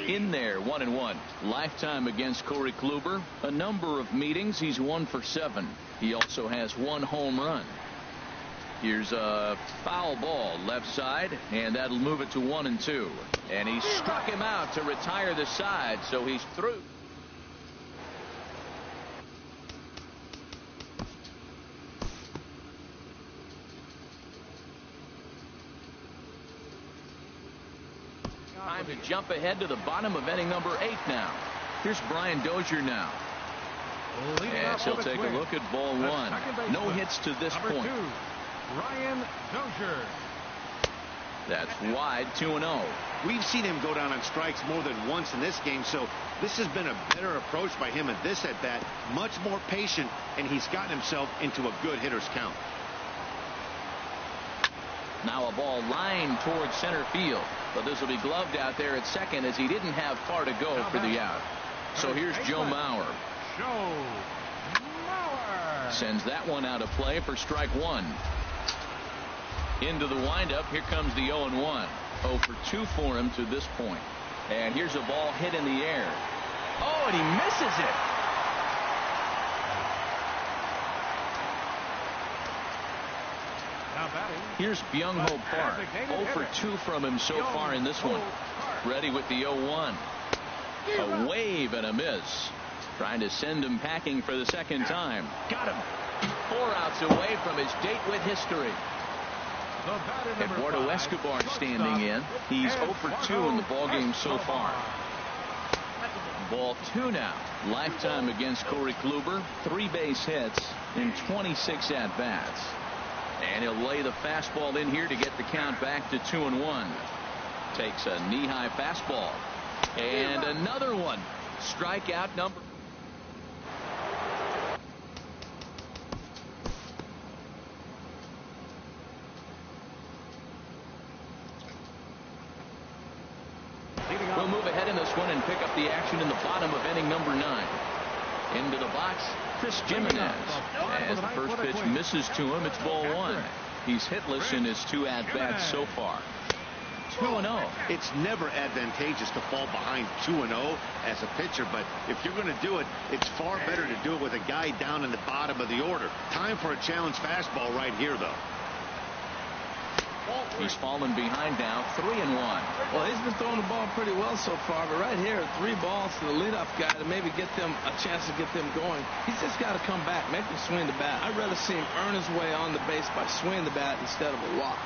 In there, 1-1. Lifetime against Corey Kluber. A number of meetings. He's 1 for 7. He also has 1 home run. Here's a foul ball left side, and that'll move it to 1-2. And he struck him out to retire the side, so he's through. Time to jump ahead to the bottom of inning number 8 now. Here's Brian Dozier now. As he'll take a look at ball 1. No hits to this point. Brian Dozier. That's wide, 2-0. We've seen him go down on strikes more than once in this game, so this has been a better approach by him at this at bat. Much more patient, and he's gotten himself into a good hitter's count. Now a ball lined towards center field, but this will be gloved out there at second as he didn't have far to go for the out. So here's Joe Mauer. Sends that one out of play for strike 1. Into the windup. Here comes the 0-1. 0 for 2 for him to this point. And here's a ball hit in the air. Oh, and he misses it. Here's Byung-Ho Park. 0 for 2 from him so far in this one. Ready with the 0-1. A wave and a miss. Trying to send him packing for the second time. Got him. 4 outs away from his date with history. Eduardo Escobar standing in. He's 0 for 2 in the ballgame so far. Ball 2 now. Lifetime against Corey Kluber. 3 base hits in 26 at-bats. And he'll lay the fastball in here to get the count back to 2-1. Takes a knee-high fastball. And another one. Strikeout number. We'll move ahead in this one and pick up the action in the bottom of inning number 9. Into the box, Chris Jimenez. As the first pitch misses to him, it's ball 1. He's hitless in his 2 at-bats so far. 2-0. It's never advantageous to fall behind 2-0 as a pitcher, but if you're going to do it, it's far better to do it with a guy down in the bottom of the order. Time for a challenge fastball right here, though. He's fallen behind now, 3-1. Well, he's been throwing the ball pretty well so far, but right here, 3 balls to the leadoff guy to maybe get them a chance to get them going. He's just got to come back, make him swing the bat. I'd rather see him earn his way on the base by swinging the bat instead of a walk.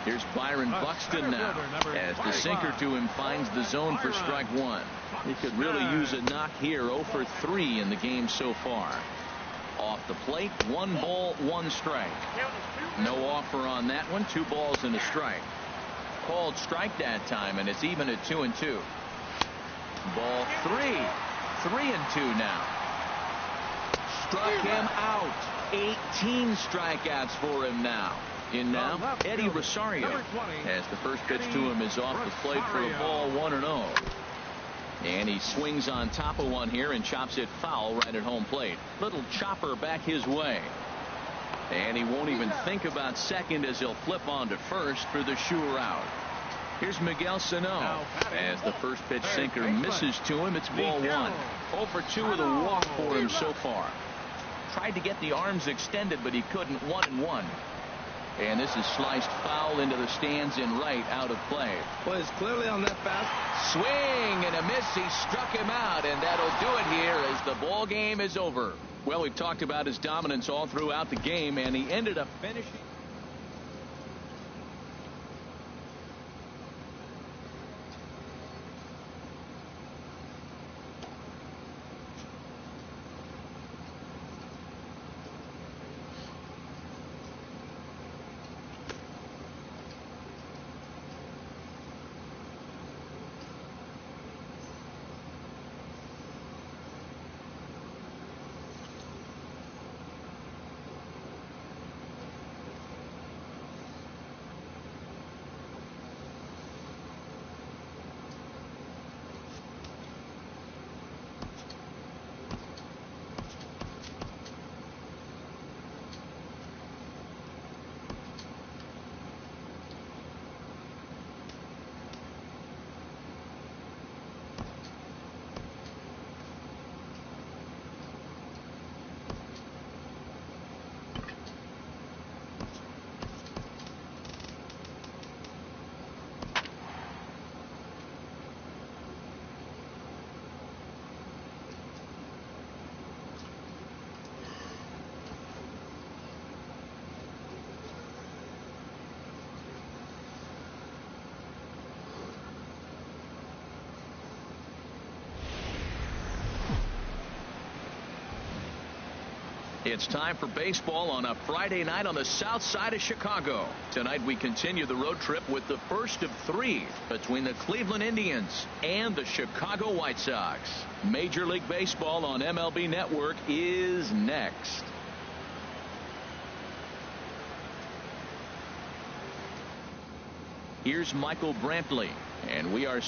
Here's Byron Buxton now, as the sinker to him finds the zone for strike 1. He could really use a knock here. 0 for 3 in the game so far. Off the plate, 1 ball, 1 strike. No offer on that one. 2 balls and a strike. Called strike that time, and it's even at 2-2. Ball 3. 3-2 now. Struck him out. 18 strikeouts for him now. In now, Eddie Rosario, as the first pitch to him is off the plate for a ball, 1-0. And he swings on top of one here and chops it foul right at home plate. Little chopper back his way. And he won't even think about second as he'll flip on to first for the sure out. Here's Miguel Sano. As the first pitch sinker misses to him, it's ball 1. 0 for 2 with a walk for him so far. Tried to get the arms extended, but he couldn't. 1-1. And this is sliced foul into the stands in right, out of play. Well, it's clearly on that fast. Swing and a miss. He struck him out, and that'll do it here as the ball game is over. Well, we've talked about his dominance all throughout the game, and he ended up finishing. It's time for baseball on a Friday night on the south side of Chicago. Tonight we continue the road trip with the first of 3 between the Cleveland Indians and the Chicago White Sox. Major League Baseball on MLB Network is next. Here's Michael Brantley, and we are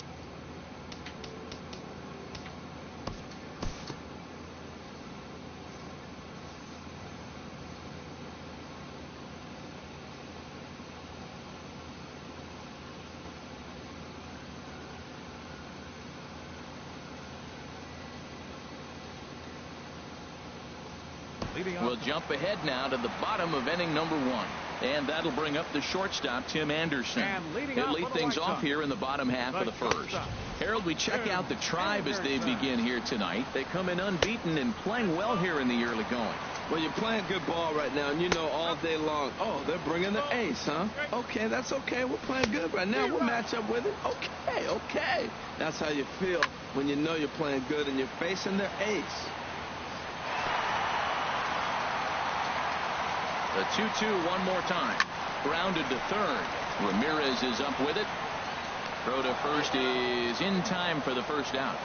we'll jump ahead now to the bottom of inning number 1. And that'll bring up the shortstop, Tim Anderson. He'll lead things off here in the bottom half of the first. Harold, we check out the Tribe as they begin here tonight. They come in unbeaten and playing well here in the early going. Well, you're playing good ball right now, and you know all day long, oh, they're bringing the ace, huh? Okay, that's okay. We're playing good right now. We'll match up with it. Okay. That's how you feel when you know you're playing good and you're facing their ace. The 2-2 one more time. Grounded to third. Ramirez is up with it. Throw to first is in time for the first out.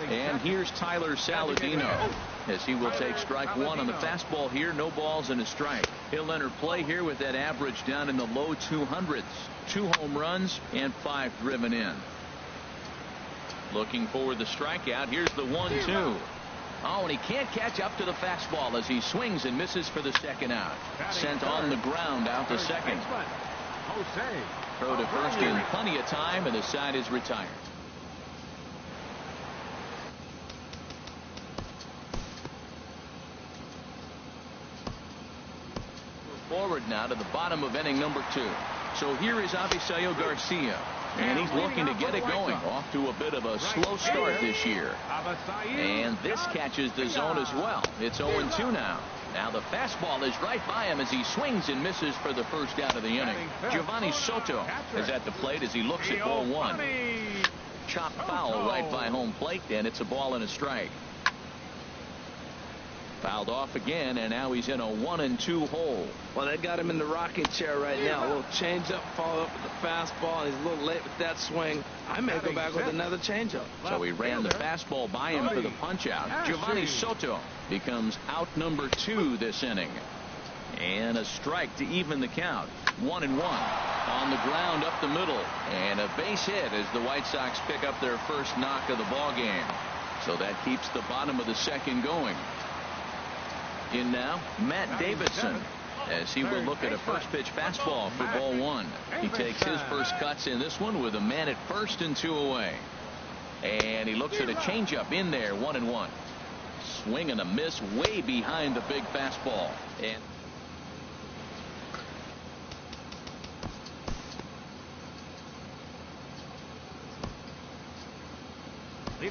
And here's Tyler Saladino as he will take strike 1 on the fastball here. No balls and a strike. He'll enter play here with that average down in the low 200s. 2 home runs and 5 driven in. Looking for the strikeout. Here's the 1-2. Oh, and he can't catch up to the fastball as he swings and misses for the second out. Sent on the ground out to second. Throw to first in plenty of time, and the side is retired. Forward now to the bottom of inning number 2. So here is Avisaíl Garcia. And he's looking to get it going. Off to a bit of a slow start this year. And this catches the zone as well. It's 0-2 now. Now the fastball is right by him as he swings and misses for the first out of the inning. Giovanni Soto is at the plate as he looks at ball 1. Chop foul right by home plate, and it's a ball and a strike. Fouled off again, and now he's in a 1-2 hole. Well, they got him in the rocking chair right now. A little changeup, follow up with the fastball, and he's a little late with that swing. I may go back with another changeup. So he ran the fastball by him for the punch-out. Giovanni Soto becomes out number 2 this inning. And a strike to even the count. 1-1. On the ground up the middle. And a base hit as the White Sox pick up their first knock of the ball game. So that keeps the bottom of the second going. In now, Matt Davidson, as he will look at a first pitch fastball for ball 1. He takes his first cuts in this one with a man at first and 2 away. And he looks at a changeup in there, 1-1. Swing and a miss way behind the big fastball. And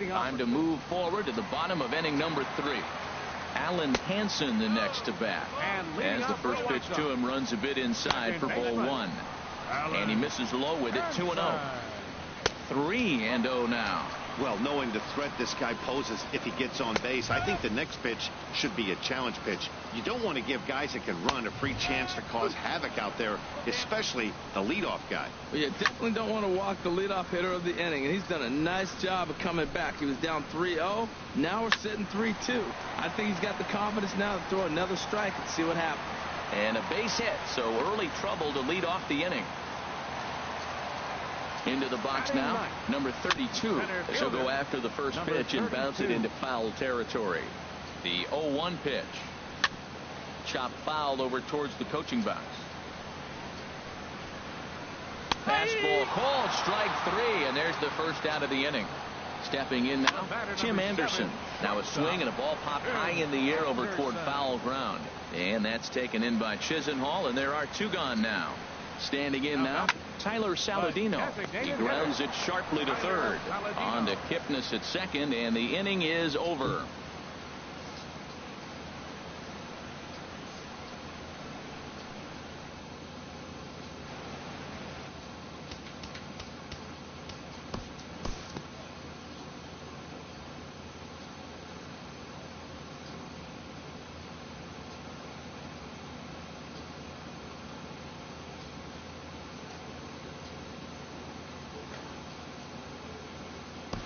time to move forward to the bottom of inning number 3. Alan Hansen the next to bat. As the first pitch to him runs a bit inside for ball 1. And he misses low with it, 2-0. 3-0 now. Well, knowing the threat this guy poses if he gets on base, I think the next pitch should be a challenge pitch. You don't want to give guys that can run a free chance to cause havoc out there, especially the leadoff guy. Well, you definitely don't want to walk the leadoff hitter of the inning, and he's done a nice job of coming back. He was down 3-0. Now we're sitting 3-2. I think he's got the confidence now to throw another strike and see what happens. And a base hit, so early trouble to lead off the inning. Into the box now, number 32. As he'll go after the first pitch and bounce it into foul territory. The 0-1 pitch. Chop fouled over towards the coaching box. Fastball called, strike 3, and there's the first out of the inning. Stepping in now, Tim Anderson. Now a swing and a ball popped high in the air over toward foul ground. And that's taken in by Chisenhall, and there are 2 gone now. Standing in now, Tyler Saladino. He grounds it sharply to third. On to Kipnis at second, and the inning is over.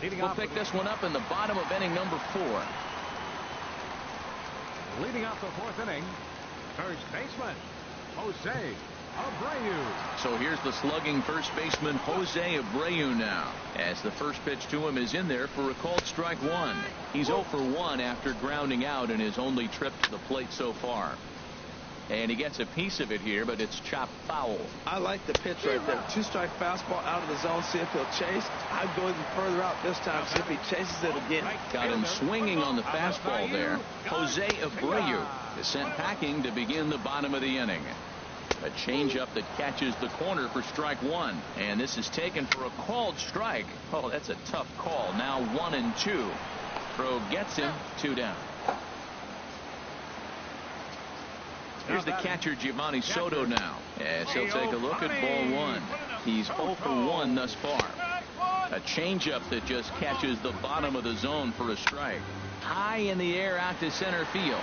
We'll pick this one up in the bottom of inning number 4. Leading off the 4th inning, first baseman, Jose Abreu. So here's the slugging first baseman, Jose Abreu now, as the first pitch to him is in there for a called strike 1. He's 0 for 1 after grounding out in his only trip to the plate so far. And he gets a piece of it here, but it's chopped foul. I like the pitch right there. 2-strike fastball out of the zone. See if he'll chase. I'd go even further out this time. See if he chases it again. Got him swinging on the fastball there. Jose Abreu is sent packing to begin the bottom of the inning. A changeup that catches the corner for strike 1. And this is taken for a called strike. Oh, that's a tough call. Now 1-2. Throw gets him. 2 down. Here's the catcher, Giovanni Soto, now, as he'll take a look at ball 1. He's 0 for 1 thus far. A changeup that just catches the bottom of the zone for a strike. High in the air out to center field.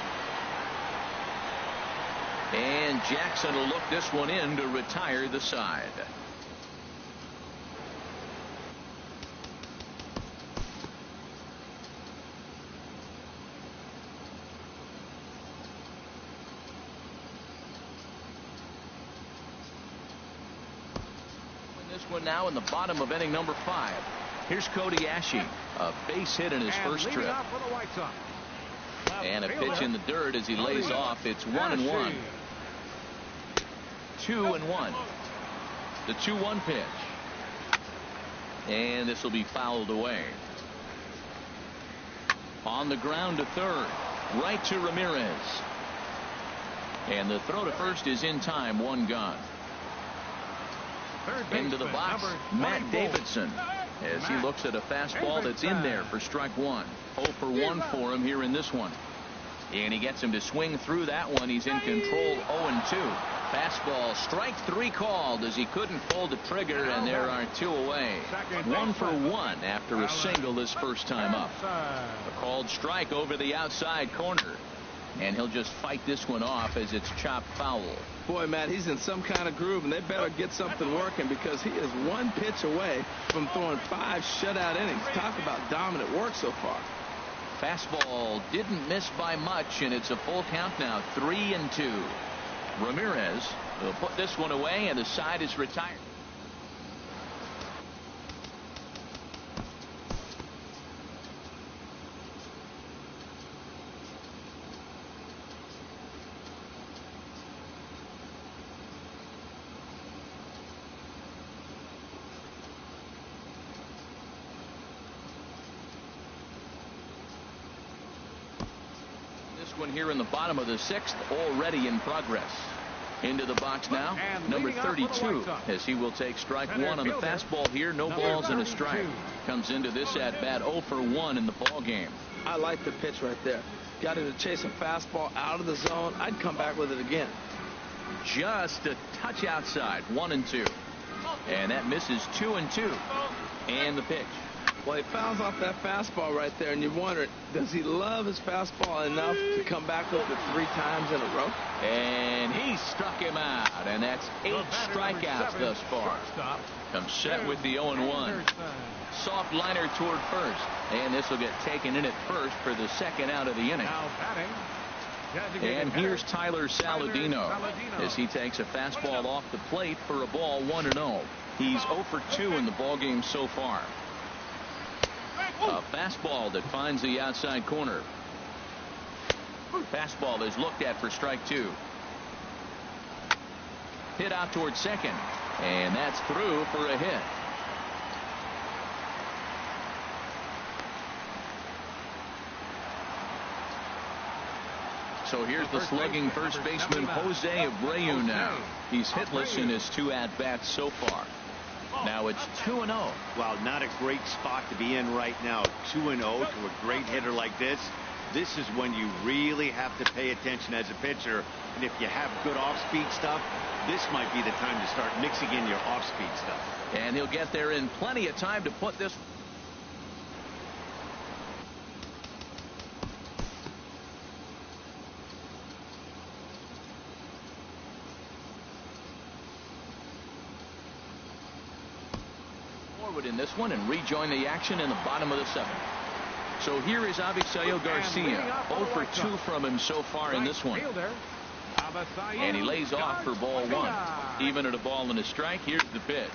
And Jackson will look this one in to retire the side. One now in the bottom of inning number 5. Here's Cody Asche, a base hit in his first trip. And a pitch in the dirt as he lays off. It's 1-1. 2-1. The 2-1 pitch. And this will be fouled away. On the ground to third. Right to Ramirez. And the throw to first is in time. 1 gone. Into the box, Matt Davidson, as he looks at a fastball that's in there for strike 1. 0 for 1 for him here in this one. And he gets him to swing through that one. He's in control. 0-2. Fastball, strike 3 called as he couldn't pull the trigger, and there are 2 away. 1 for 1 after a single this first time up. A called strike over the outside corner. And he'll just fight this one off as it's chopped foul. Boy, Matt, he's in some kind of groove, and they better get something working because he is 1 pitch away from throwing 5 shutout innings. Talk about dominant work so far. Fastball didn't miss by much, and it's a full count now. 3-2. Ramirez will put this one away, and the side is retired. One here in the bottom of the 6th, already in progress. Into the box now, number 32, as he will take strike 1 on the fastball here. No balls and a strike. Comes into this at bat 0 for 1 in the ball game. I like the pitch right there. Got him to chase a fastball out of the zone. I'd come back with it again. Just a touch outside. 1-2. And that misses 2-2. And the pitch. Well, he fouls off that fastball right there, and you wonder, does he love his fastball enough to come back with it 3 times in a row? And he struck him out, and that's 8 strikeouts thus far. Comes set with the 0-1. Soft liner toward first, and this will get taken in at first for the 2nd out of the inning. And here's Tyler Saladino as he takes a fastball off the plate for a ball 1-0. He's 0 for 2 in the ballgame so far. A fastball that finds the outside corner. Fastball is looked at for strike 2. Hit out towards second, and that's through for a hit. So here's the slugging first baseman, Jose Abreu now. He's hitless in his 2 at-bats so far. Now it's 2-0. Well, not a great spot to be in right now. 2-0 to a great hitter like this. This is when you really have to pay attention as a pitcher. And if you have good off-speed stuff, this might be the time to start mixing in your off-speed stuff. And he'll get there in plenty of time to put this. forward in this one and rejoin the action in the bottom of the 7th. So here is Avisail Garcia. 0 for 2 from him so far in this one. And he lays off for ball 1. Even at a ball and a strike, here's the pitch.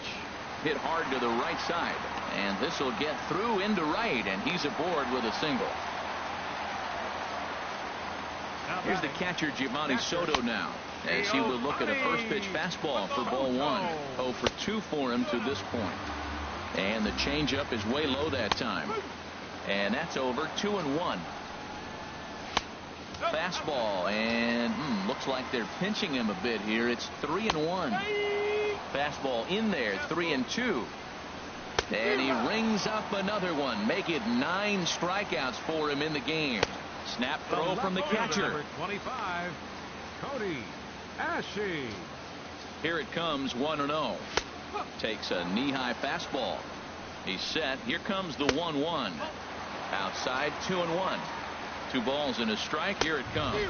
Hit hard to the right side. And this will get through into right, and he's aboard with a single. Here's the catcher, Giovanni Soto, now, as he will look at a first pitch fastball for ball 1. 0 for 2 for him to this point. And the changeup is way low that time. And that's over. 2-1. Fastball, and looks like they're pinching him a bit here. It's 3-1. Fastball in there, 3-2. And he rings up another one. Make it 9 strikeouts for him in the game. Snap throw from the catcher. Number 25, Cody Asche. Here it comes, 1-0. Takes a knee-high fastball. He's set. Here comes the 1-1. Outside, 2-1. 2 balls and a strike. Here it comes.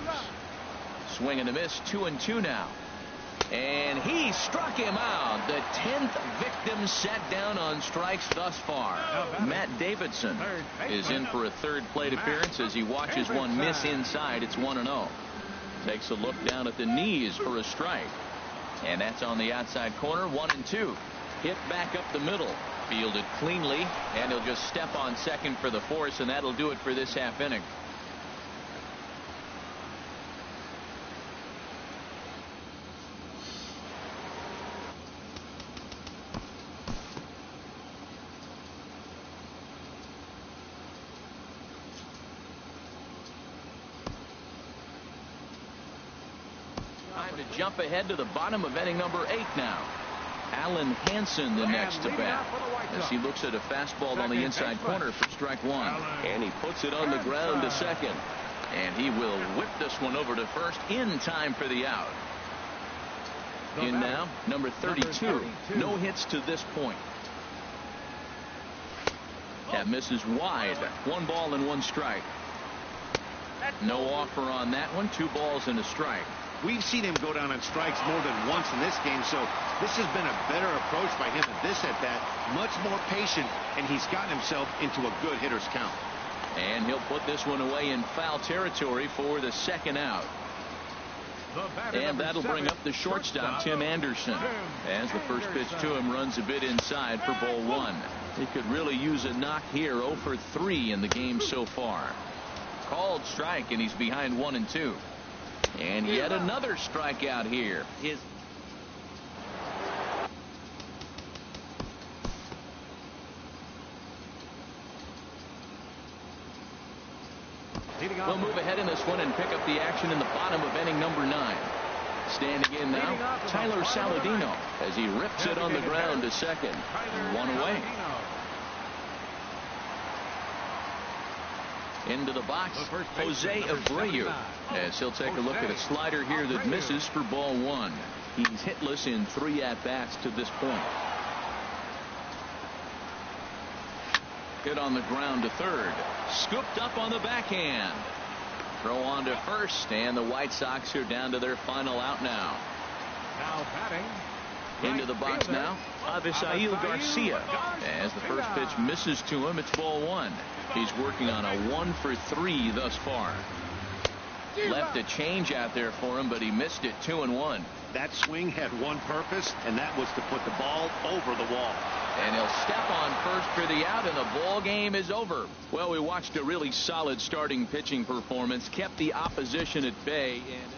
Swing and a miss. 2-2 now. And he struck him out. The 10th victim set down on strikes thus far. Matt Davidson is in for a third plate appearance as he watches one miss inside. It's 1-0. Takes a look down at the knees for a strike. And that's on the outside corner. 1-2. Hit back up the middle. Fielded cleanly. And he'll just step on second for the force, and that'll do it for this half inning. Time to jump ahead to the bottom of inning number 8 now. Alan Hansen the next to bat as he looks at a fastball on the inside corner for strike 1. And he puts it on the ground to second. And he will whip this one over to first in time for the out. In now, number 32. No hits to this point. That misses wide. 1 ball and 1 strike. No offer on that one. 2 balls and a strike. We've seen him go down on strikes more than once in this game, so this has been a better approach by him at this at-bat. Much more patient, and he's gotten himself into a good hitter's count. And he'll put this one away in foul territory for the second out. And that'll bring up the shortstop, Tim Anderson, as the first pitch to him runs a bit inside for ball 1. He could really use a knock here. 0 for 3 in the game so far. Called strike, and he's behind 1-2. And yet another strikeout here. We'll move ahead in this one and pick up the action in the bottom of inning number 9. Standing in now, Tyler Saladino as he rips it on the ground to second. 1 away. Into the box, Jose Abreu, as he'll take a look at a slider here that misses for ball 1. He's hitless in 3 at-bats to this point. Hit on the ground to third. Scooped up on the backhand. Throw on to first, and the White Sox are down to their final out now. Now batting. Into the box now, Avisail Garcia. As the first pitch misses to him, it's ball 1. He's working on a 1 for 3 thus far. Left a change out there for him, but he missed it. 2-1. That swing had one purpose, and that was to put the ball over the wall. And he'll step on first for the out, and the ball game is over. Well, we watched a really solid starting pitching performance, kept the opposition at bay, and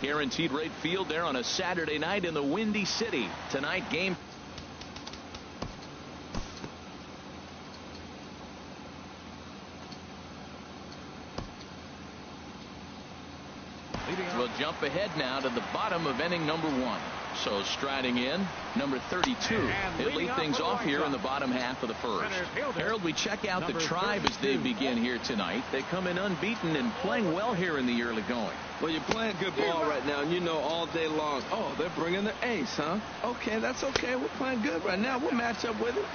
Guaranteed Rate Field there on a Saturday night in the Windy City. Tonight, game. We'll jump ahead now to the bottom of inning number 1. So striding in, number 32. He'll lead things off here in the bottom half of the first. Harold, we check out the Tribe as they begin here tonight. They come in unbeaten and playing well here in the early going. Well, you're playing good ball right now, and you know all day long, oh, they're bringing their ace, huh? Okay, that's okay. We're playing good right now. We'll match up with it.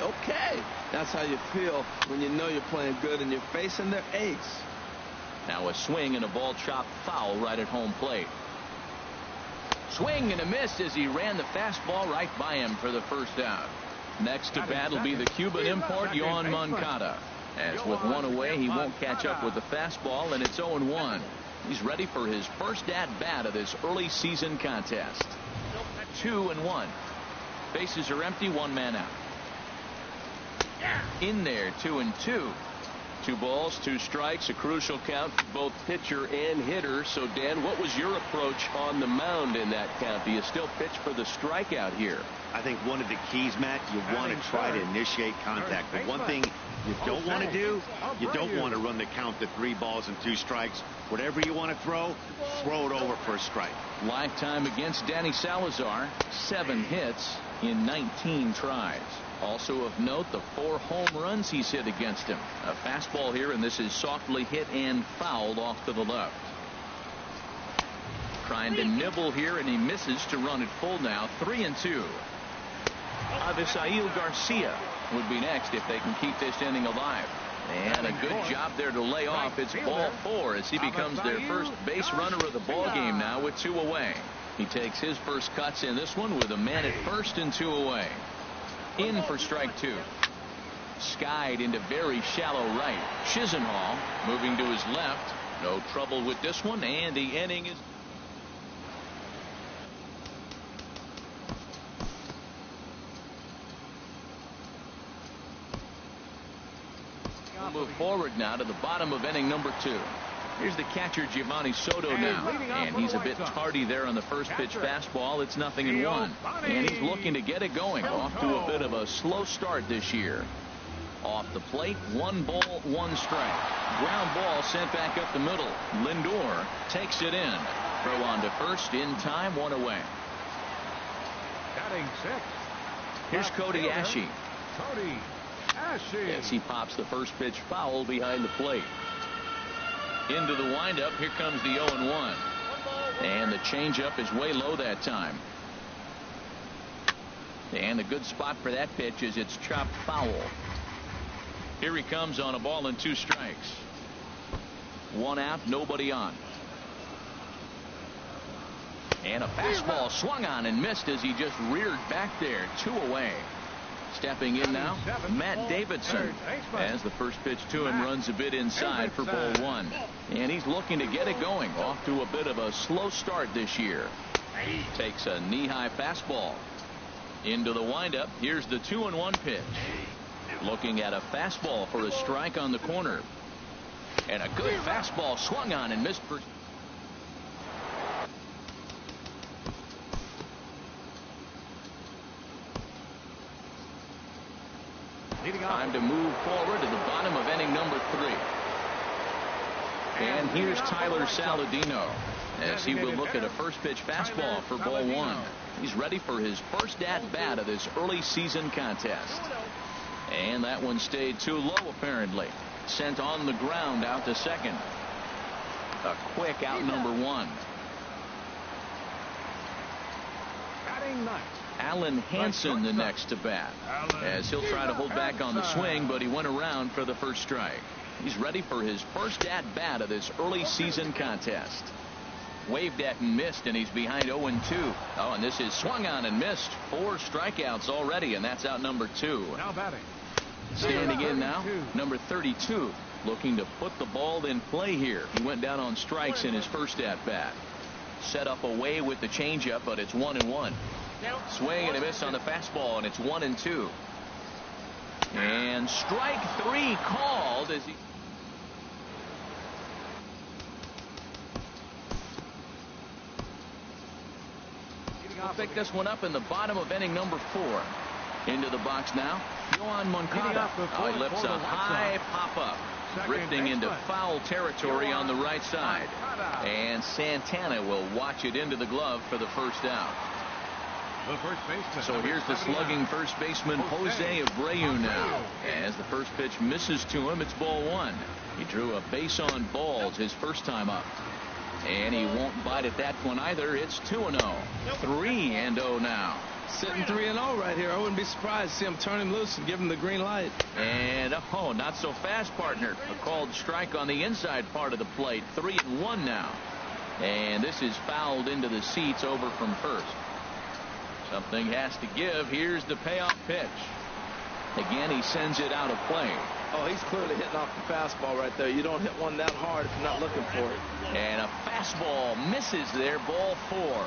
Okay. That's how you feel when you know you're playing good and you're facing their ace. Now a swing and a ball chopped foul right at home plate. Swing and a miss as he ran the fastball right by him for the first out. Next to bat will be the Cuban import, Yoan Moncada. As with one away, he won't catch up with the fastball, and it's 0-1. He's ready for his first at-bat of this early season contest. 2-1. Bases are empty, 1 man out. In there, 2-2. 2 balls, 2 strikes, a crucial count for both pitcher and hitter. So, Dan, what was your approach on the mound in that count? Do you still pitch for the strikeout here? I think one of the keys, Matt, you want to try to initiate contact. The one thing you don't want to do, you don't want to run the count to 3 balls and 2 strikes. Whatever you want to throw it over for a strike. Lifetime against Danny Salazar, 7 hits in 19 tries. Also of note, the 4 home runs he's hit against him. A fastball here, and this is softly hit and fouled off to the left. Trying to nibble here, and he misses to run it full now. 3-2. Avisail Garcia would be next if they can keep this inning alive. And a good job there to lay off. It's ball 4 as he becomes their first base runner of the ball game now with 2 away. He takes his first cuts in this one with a man at first and 2 away. In for strike 2. Skied into very shallow right. Chisenhall moving to his left. No trouble with this one, and the inning is. We'll move forward now to the bottom of inning number 2. Here's the catcher, Giovanni Soto, now, and he's a bit tardy there on the first pitch fastball. It's 0-1, and he's looking to get it going. Off to a bit of a slow start this year. Off the plate, 1 ball, 1 strike. Ground ball sent back up the middle. Lindor takes it in. Throw on to first in time, 1 away. Batting 6. Here's Cody Ashe. Cody Ashe. As he pops the first pitch foul behind the plate. Into the windup. Here comes the 0-1. And the changeup is way low that time. And a good spot for that pitch is it's chopped foul. Here he comes on a ball and 2 strikes. 1 out, nobody on. And a fastball swung on and missed as he just reared back there. 2 away. Stepping in now, Matt Davidson, as the first pitch to him runs a bit inside for ball 1. And he's looking to get it going. Off to a bit of a slow start this year. Takes a knee-high fastball. Into the windup. Here's the 2-1 pitch. Looking at a fastball for a strike on the corner. And a good fastball swung on and missed for. Time to move forward to the bottom of inning number 3. And here's Tyler Saladino as he will look at a first pitch fastball for ball 1. He's ready for his first at-bat of this early season contest. And that one stayed too low apparently. Sent on the ground out to second. A quick out number 1. Batting 9. Alan Hansen the next to bat, as he'll try to hold back on the swing, but he went around for the first strike. He's ready for his first at-bat of this early season contest. Waved at and missed, and he's behind 0-2. Oh, and this is swung on and missed. 4 strikeouts already, and that's out number 2. Now batting. Standing in now, number 32, looking to put the ball in play here. He went down on strikes in his first at-bat. Set up away with the changeup, but it's 1-1. Swing and a miss on the fastball, and it's 1-2. And strike 3 called as he. pick this one up in the bottom of inning number 4. Into the box now, Yoan Moncada. He lifts a high pop-up, drifting into foul territory on the right side. And Santana will watch it into the glove for the first out. So here's the slugging first baseman Jose Abreu now. As the first pitch misses to him, it's ball 1. He drew a base on balls his first time up. And he won't bite at that one either. It's 2-0. 3-0 now. Sitting 3-0 right here. I wouldn't be surprised to see him turn him loose and give him the green light. And not so fast, partner. A called strike on the inside part of the plate. 3-1 now. And this is fouled into the seats over from first. Something has to give. Here's the payoff pitch. Again, he sends it out of play. Oh, he's clearly hitting off the fastball right there. You don't hit one that hard if you're not looking for it. And a fastball misses there. Ball 4.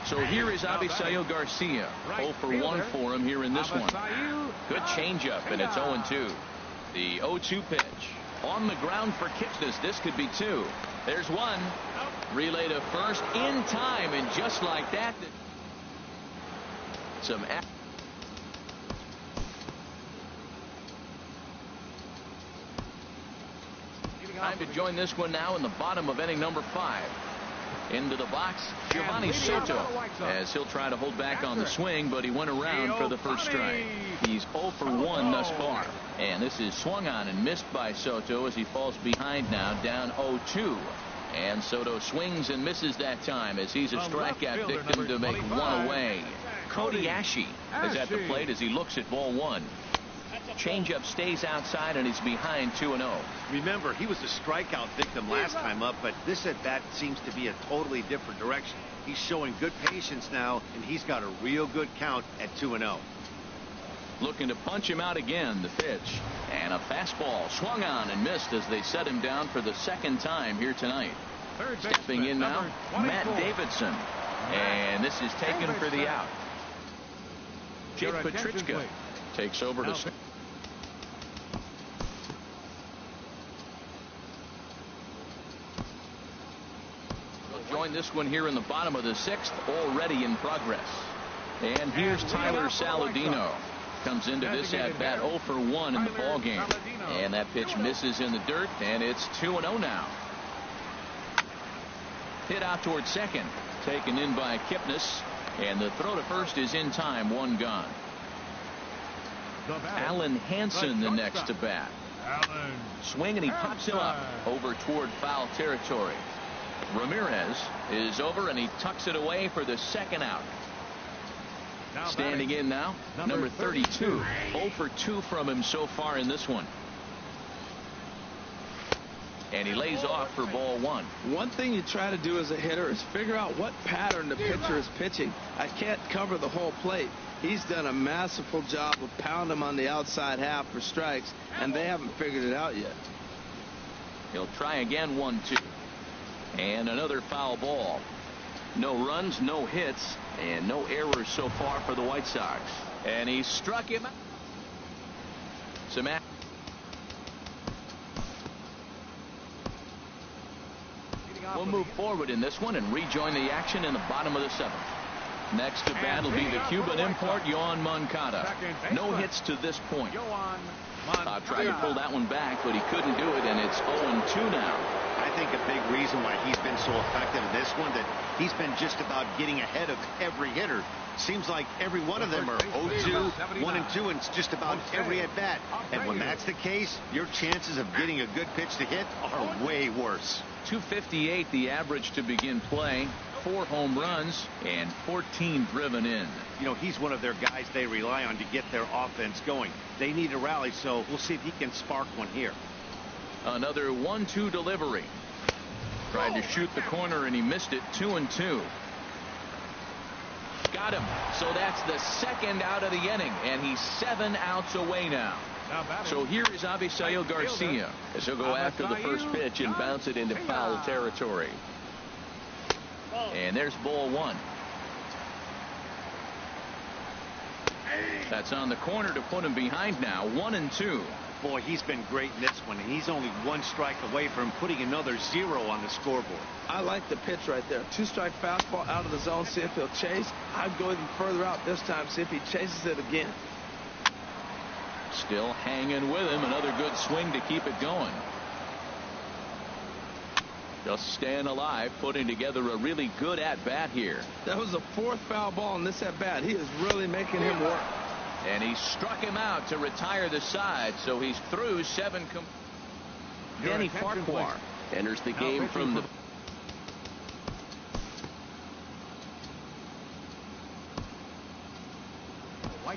So here is Avisail Garcia. 0 for 1 for him here in this one. Good changeup, and it's 0-2. The 0-2 pitch. On the ground for Kipnis. This could be 2. There's 1. Relay to first in time, and just like that. Time to join this one now in the bottom of inning number 5. Into the box, Giovanni Soto, as he'll try to hold back on the swing, but he went around for the first strike. He's 0 for 1 thus far. And this is swung on and missed by Soto as he falls behind now, down 0-2. And Soto swings and misses that time as he's a strikeout victim to make 1 away. Cody Ashe is at the plate as he looks at ball 1. Changeup stays outside and he's behind 2-0. Remember, he was a strikeout victim last time up, but this at bat seems to be a totally different direction. He's showing good patience now, and he's got a real good count at 2-0. Looking to punch him out again. The pitch and a fastball swung on and missed as they set him down for the second time here tonight. Stepping in now, Matt Davidson, and this is taken for the out. Jake Petrichka takes over to join this one here in the bottom of the 6th, already in progress. And here's Tyler Saladino. Comes into this at bat 0 for 1 in the ball game. And that pitch misses in the dirt, and it's 2-0 now. Hit out towards second, taken in by Kipnis, and the throw to first is in time. 1 gone. Alan Hansen the next to bat. Swing, and he pops him up over toward foul territory. Ramirez is over, and he tucks it away for the second out. Standing in now, number 32. 0 for 2 from him so far in this one. And he lays off for ball 1. One thing you try to do as a hitter is figure out what pattern the pitcher is pitching. I can't cover the whole plate. He's done a masterful job of pounding him on the outside half for strikes, and they haven't figured it out yet. He'll try again. 1-2. And another foul ball. No runs, no hits, and no errors so far for the White Sox. And he struck him. We'll move forward in this one and rejoin the action in the bottom of the 7th. Next to bat will be the Cuban import, Yoan Moncada. No hits to this point. Tried to pull that one back, but he couldn't do it, and it's 0-2 now. I think a big reason why he's been so effective in this one, that he's been just about getting ahead of every hitter. Seems like every one of them are 0-2, 1-2, and it's just about every at bat. And when that's the case, your chances of getting a good pitch to hit are way worse. 258 the average to begin play. 4 home runs and 14 driven in. You know, he's one of their guys they rely on to get their offense going. They need a rally, so we'll see if he can spark one here. Another 1-2 delivery. Tried to shoot the corner and he missed it. 2-2. Got him. So that's the second out of the inning, and he's 7 outs away now. So here is Avisail Garcia as he'll go after the first pitch and bounce it into foul territory. And there's ball 1. That's on the corner to put him behind now. 1-2. Boy, he's been great in this one, and he's only one strike away from putting another 0 on the scoreboard. I like the pitch right there. 2-strike fastball out of the zone, see if he'll chase. I'd go even further out this time, see if he chases it again. Still hanging with him. Another good swing to keep it going. Just staying alive, putting together a really good at-bat here. That was the 4th foul ball in this at-bat. He is really making him work. And he struck him out to retire the side, so he's through 7. Danny Farquhar enters the game from the...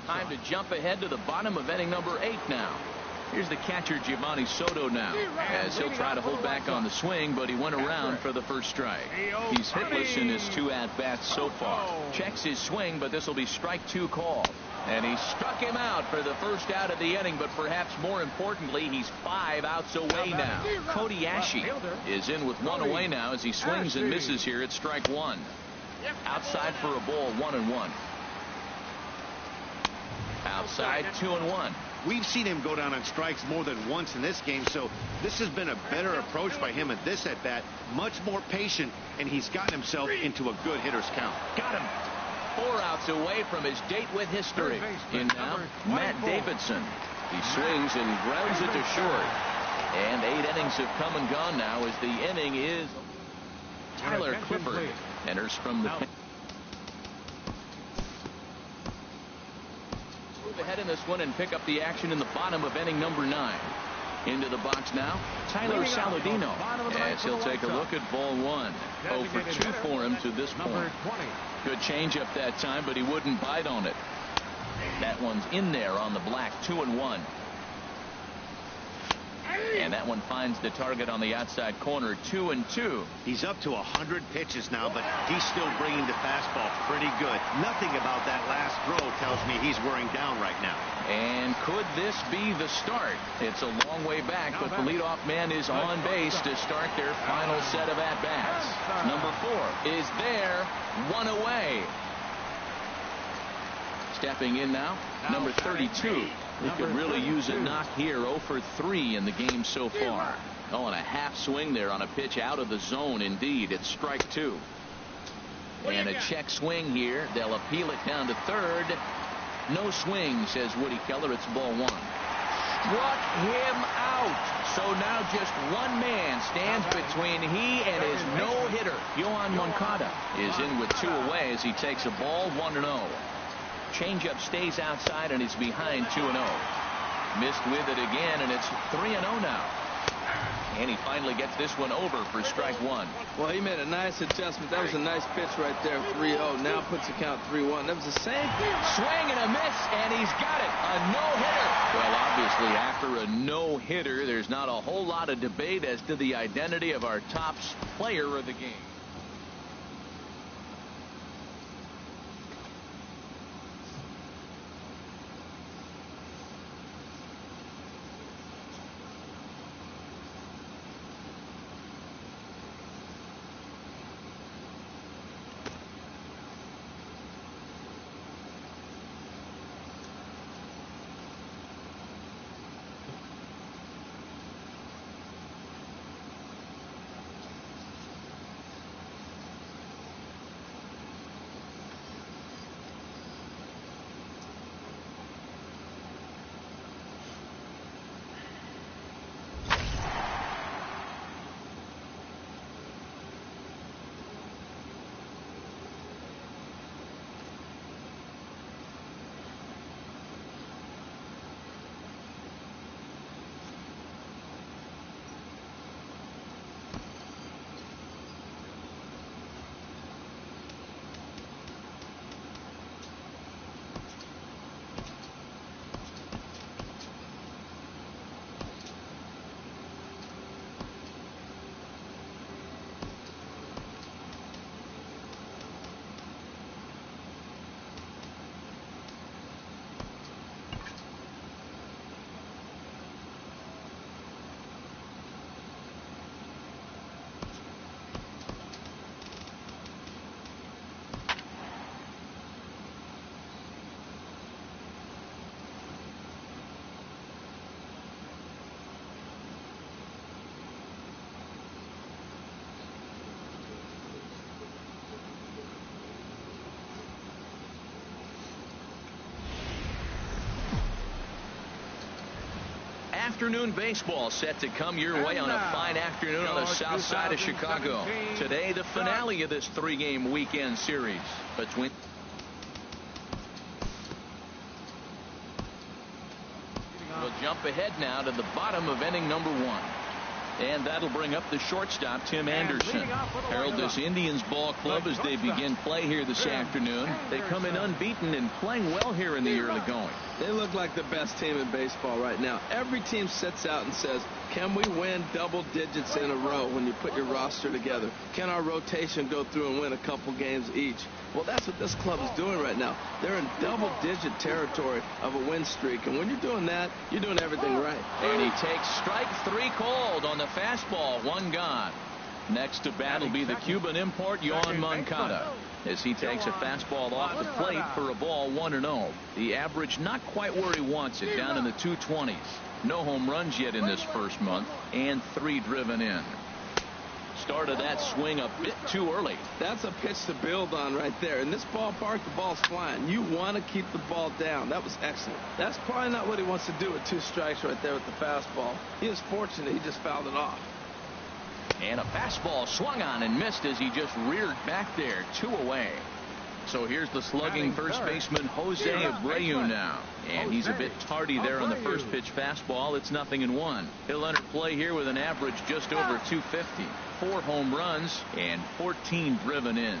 Time to jump ahead to the bottom of inning number 8 now. Here's the catcher, Giovanni Soto, now, as he'll try to hold back on the swing, but he went around for the first strike. He's hitless in his 2 at-bats so far. Checks his swing, but this will be strike 2 called. And he struck him out for the first out of the inning, but perhaps more importantly, he's 5 outs away now. Cody Ashe is in with 1 away now as he swings and misses here at strike 1. Outside for a ball, 1-1. Outside, 2-1. We've seen him go down on strikes more than once in this game, so this has been a better approach by him at this at-bat. Much more patient, and he's gotten himself into a good hitter's count. Got him. 4 outs away from his date with history. In now, Matt Davidson. He swings and grounds it to short. And 8 innings have come and gone now as the inning is... Tyler Clippard enters from the... Ahead in this one and pick up the action in the bottom of inning number 9. Into the box now, Tyler Saladino, as he'll take a look at ball 1. 0 for 2 for him to this point. Good changeup that time, but he wouldn't bite on it. That one's in there on the black. 2-1. And that one finds the target on the outside corner. 2-2. He's up to 100 pitches now, but he's still bringing the fastball pretty good. Nothing about that last throw tells me he's wearing down right now. And could this be the start? It's a long way back, but the leadoff man is on base to start their final set of at-bats. Number 4 is there. 1 away. Stepping in now, number 32. He could really use a knock here. 0 for 3 in the game so far. Oh, and a half swing there on a pitch out of the zone. Indeed, it's strike 2. And a check swing here. They'll appeal it down to third. No swing, says Woody Keller. It's ball 1. Struck him out. So now just one man stands between he and his no-hitter. Yohan Moncada is in with 2 away as he takes a ball. 1-0. Changeup stays outside and is behind 2-0. Missed with it again, and it's 3-0 now. And he finally gets this one over for strike 1. Well, he made a nice adjustment. That was a nice pitch right there. 3-0. Now puts the count 3-1. That was the same swing and a miss, and he's got it. A no-hitter. Well, obviously, after a no-hitter, there's not a whole lot of debate as to the identity of our top player of the game. Afternoon baseball set to come your way on a fine afternoon on the south side of Chicago. Today, the finale of this 3-game weekend series between. We'll jump ahead now to the bottom of inning number 1. And that'll bring up the shortstop, Tim Anderson. Herald this Indians ball club as they begin play here this afternoon. They come in unbeaten and playing well here in the early going. They look like the best team in baseball right now. Every team sits out and says, can we win double digits in a row when you put your roster together? Can our rotation go through and win a couple games each? Well, that's what this club is doing right now. They're in double-digit territory of a win streak. And when you're doing that, you're doing everything right. And he takes strike 3 called on the fastball. 1 gone. Next to bat will be the Cuban import, Yoan Moncada, as he takes a fastball off the plate for a ball 1-0. The average not quite where he wants it, down in the 220s. No home runs yet in this first month, and 3 driven in. Started that swing a bit too early. That's a pitch to build on right there. In this ballpark, the ball's flying. You want to keep the ball down. That was excellent. That's probably not what he wants to do with 2 strikes right there with the fastball. He is fortunate he just fouled it off. And a fastball swung on and missed as he just reared back there, 2 away. So here's the slugging first baseman Jose Abreu now. And he's a bit tardy there on the first pitch fastball. It's 0-1. He'll enter play here with an average just over 250. 4 home runs and 14 driven in.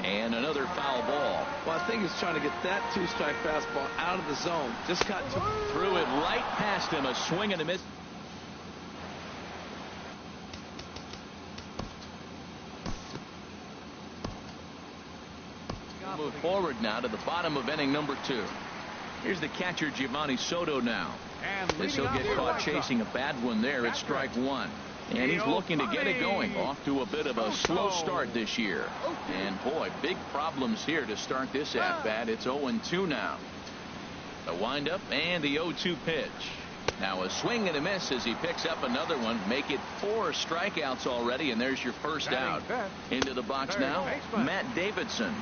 And another foul ball. Well, I think he's trying to get that 2-strike fastball out of the zone. Just got threw it right past him. A swing and a miss. Move forward now to the bottom of inning number 2. Here's the catcher Giovanni Soto now, as he'll get caught chasing a bad one there at strike 1. And he's looking to get it going. Off to a bit of a slow start this year. And boy, big problems here to start this at bat. It's 0-2 now. The windup and the 0-2 pitch. Now a swing and a miss as he picks up another one. Make it 4 strikeouts already, and there's your first out. Into the box now, Matt Davidson,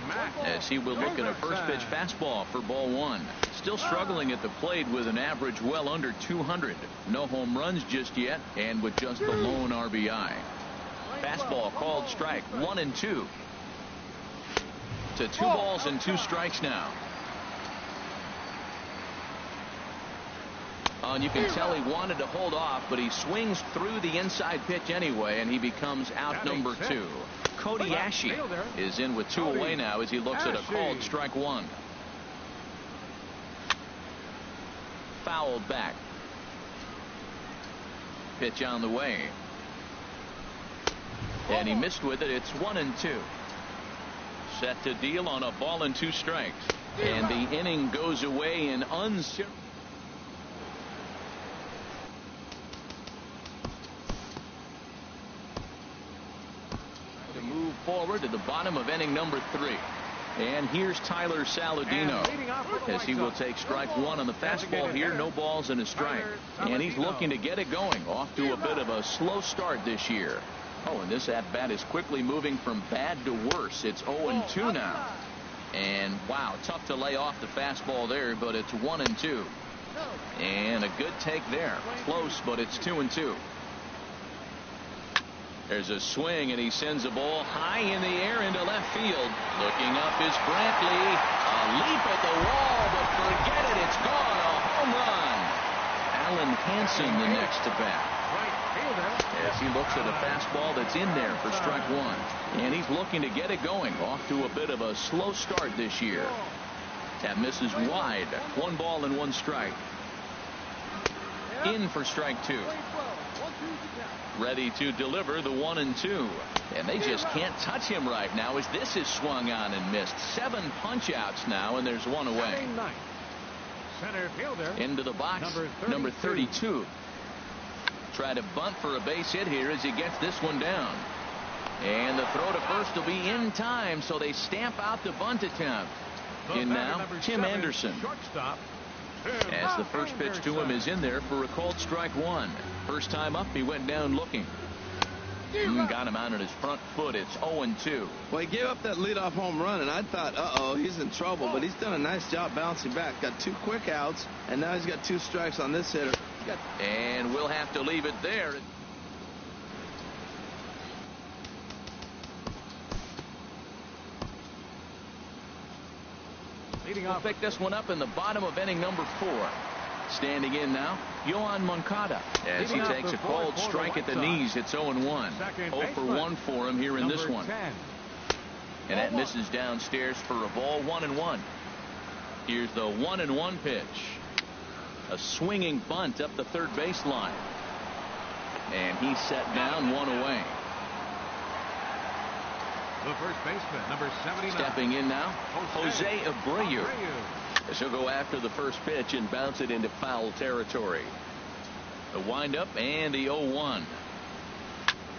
as he will look at a first pitch fastball for ball 1. Still struggling at the plate with an average well under 200. No home runs just yet, and with just the lone RBI. Fastball called strike 1-2. To 2 balls and 2 strikes now. And you can tell he wanted to hold off, but he swings through the inside pitch anyway, and he becomes out number 2. Cody Ashe is in with 2 away now as he looks at a called strike 1. Fouled back. Pitch on the way. And he missed with it. It's 1-2. Set to deal on a ball and 2 strikes. And the inning goes away in uncertain. Forward to the bottom of inning number 3. And here's Tyler Saladino, as he will take strike 1 on the fastball here. No balls and a strike. And he's looking to get it going. Off to a bit of a slow start this year. Oh, and this at bat is quickly moving from bad to worse. It's 0-2 now. And wow, tough to lay off the fastball there, but it's 1-2. And a good take there. Close, but it's 2-2. There's a swing, and he sends a ball high in the air into left field. Looking up is Brantley. A leap at the wall, but forget it. It's gone. A home run. Alan Hansen the next to bat, as he looks at a fastball that's in there for strike 1. And he's looking to get it going. Off to a bit of a slow start this year. That misses wide. 1 ball and 1 strike. In for strike 2. Ready to deliver the 1-2. And they just can't touch him right now as this is swung on and missed. 7 punch outs now, and there's 1 away. Center fielder into the box, number 32. Try to bunt for a base hit here as he gets this one down. And the throw to first will be in time, so they stamp out the bunt attempt. In now, Tim Anderson. As the first pitch to him is in there for a called strike 1. First time up, he went down looking. Got him out on his front foot. It's 0-2. Well, he gave up that leadoff home run, and I thought, uh-oh, he's in trouble. But he's done a nice job bouncing back. Got 2 quick outs, and now he's got 2 strikes on this hitter. And we'll have to leave it there. We'll pick this one up in the bottom of inning number 4. Standing in now, Yoan Moncada, as he takes a called strike at the knees. It's 0-1. 0 for 1 for him here in this one. And that misses downstairs for a ball. 1-1. Here's the 1-1 pitch. A swinging bunt up the third baseline. And he's set down, 1 away. The first baseman, number 79. Stepping in now, Jose Abreu. As he'll go after the first pitch and bounce it into foul territory. The windup and the 0-1.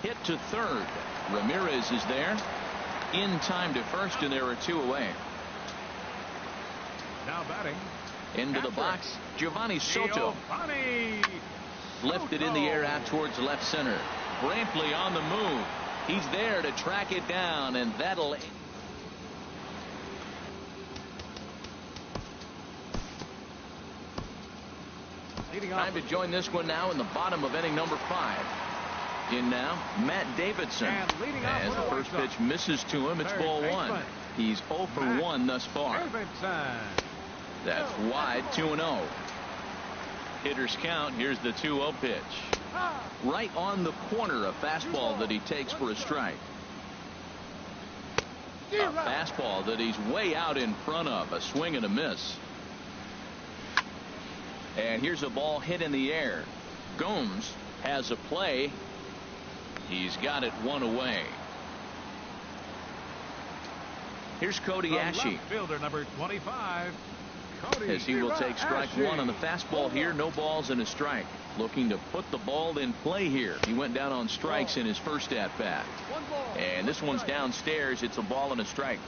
Hit to third. Ramirez is there. In time to first, and there are 2 away. Now batting. Into the box, Giovanni Soto. Lifted in the air out towards left center. Brantley on the move. He's there to track it down, and that'll... Time to join this one now in the bottom of inning number 5. In now, Matt Davidson. As the first pitch misses to him, it's ball 1. He's 0 for 1 thus far. That's wide, 2-0. Hitters count. Here's the 2-0 pitch. Right on the corner, a fastball that he takes for a strike. A fastball that he's way out in front of. A swing and a miss. And here's a ball hit in the air. Gomes has a play. He's got it 1 away. Here's Cody Ashe. Fielder number 25. Cody. As he will take strike 1 on the fastball here. No balls and a strike. Looking to put the ball in play here. He went down on strikes in his first at bat. And this one's downstairs. It's a ball and a strike.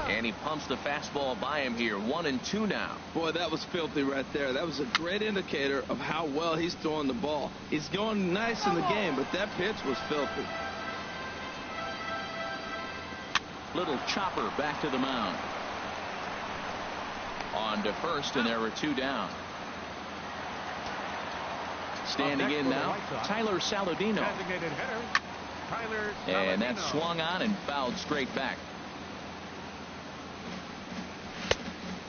And he pumps the fastball by him here. 1-2 now. Boy, that was filthy right there. That was a great indicator of how well he's throwing the ball. He's going nice in the game, but that pitch was filthy. Little chopper back to the mound. On to first, and there are 2 down. Standing in now, Tyler Saladino. And that swung on and fouled straight back.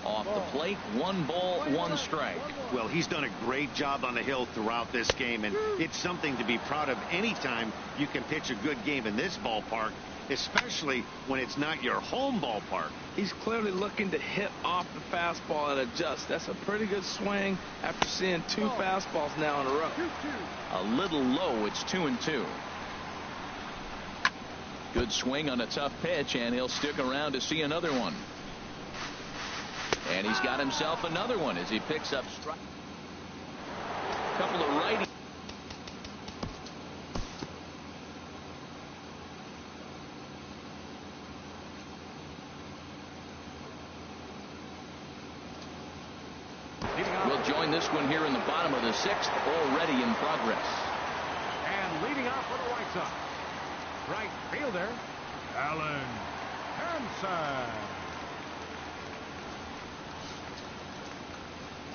Off the plate, 1 ball, 1 strike. Well, he's done a great job on the hill throughout this game, and it's something to be proud of anytime you can pitch a good game in this ballpark, especially when it's not your home ballpark. He's clearly looking to hit off the fastball and adjust. That's a pretty good swing after seeing 2 fastballs now in a row. A little low. It's 2-2. Good swing on a tough pitch, and he'll stick around to see another one. And he's got himself another one as he picks up strike. Couple of righty. We'll join this one here in the bottom of the 6th, already in progress. And leading off for the White Sox, right fielder, Alan Hansen.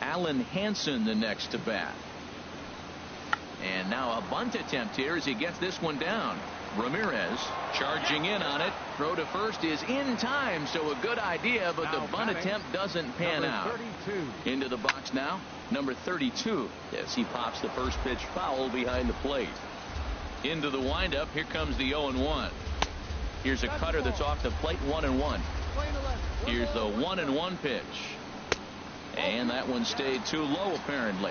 Alan Hansen the next to bat. And now a bunt attempt here as he gets this one down. Ramirez charging in on it. Throw to first is in time, so a good idea, but the bunt attempt doesn't pan out. Into the box now, number 32, as he pops the first pitch foul behind the plate. Into the windup, here comes the 0-1. Here's a cutter that's off the plate, 1-1. Here's the 1-1 pitch. And that one stayed too low, apparently.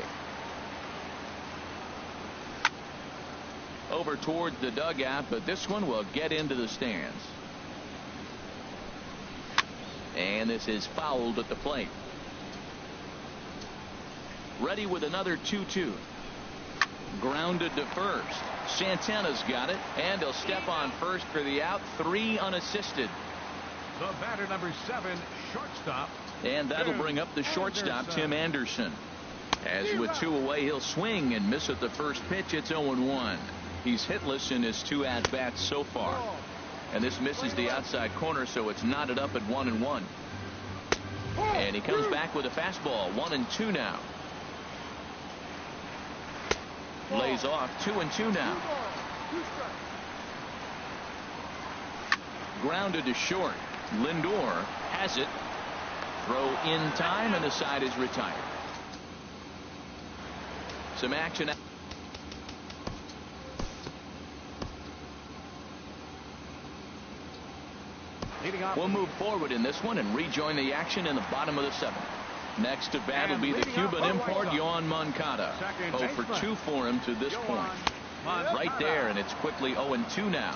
Over toward the dugout, but this one will get into the stands. And this is fouled at the plate. Ready with another 2-2. Grounded to first. Santana's got it, and he'll step on first for the out. 3 unassisted. The batter number 7, shortstop. And that'll bring up the shortstop, Tim Anderson. As with 2 away, he'll swing and miss at the first pitch. It's 0-1. He's hitless in his 2 at-bats so far. And this misses the outside corner, so it's knotted up at 1-1. And he comes back with a fastball. 1-2 now. Lays off. 2-2 now. Grounded to short. Lindor has it. Throw in time, and the side is retired. Some action. We'll move forward in this one and rejoin the action in the bottom of the 7th. Next to bat will be the Cuban import, Yoán Moncada. 0 for 2 for him to this point. Right there, and it's quickly 0-2 now.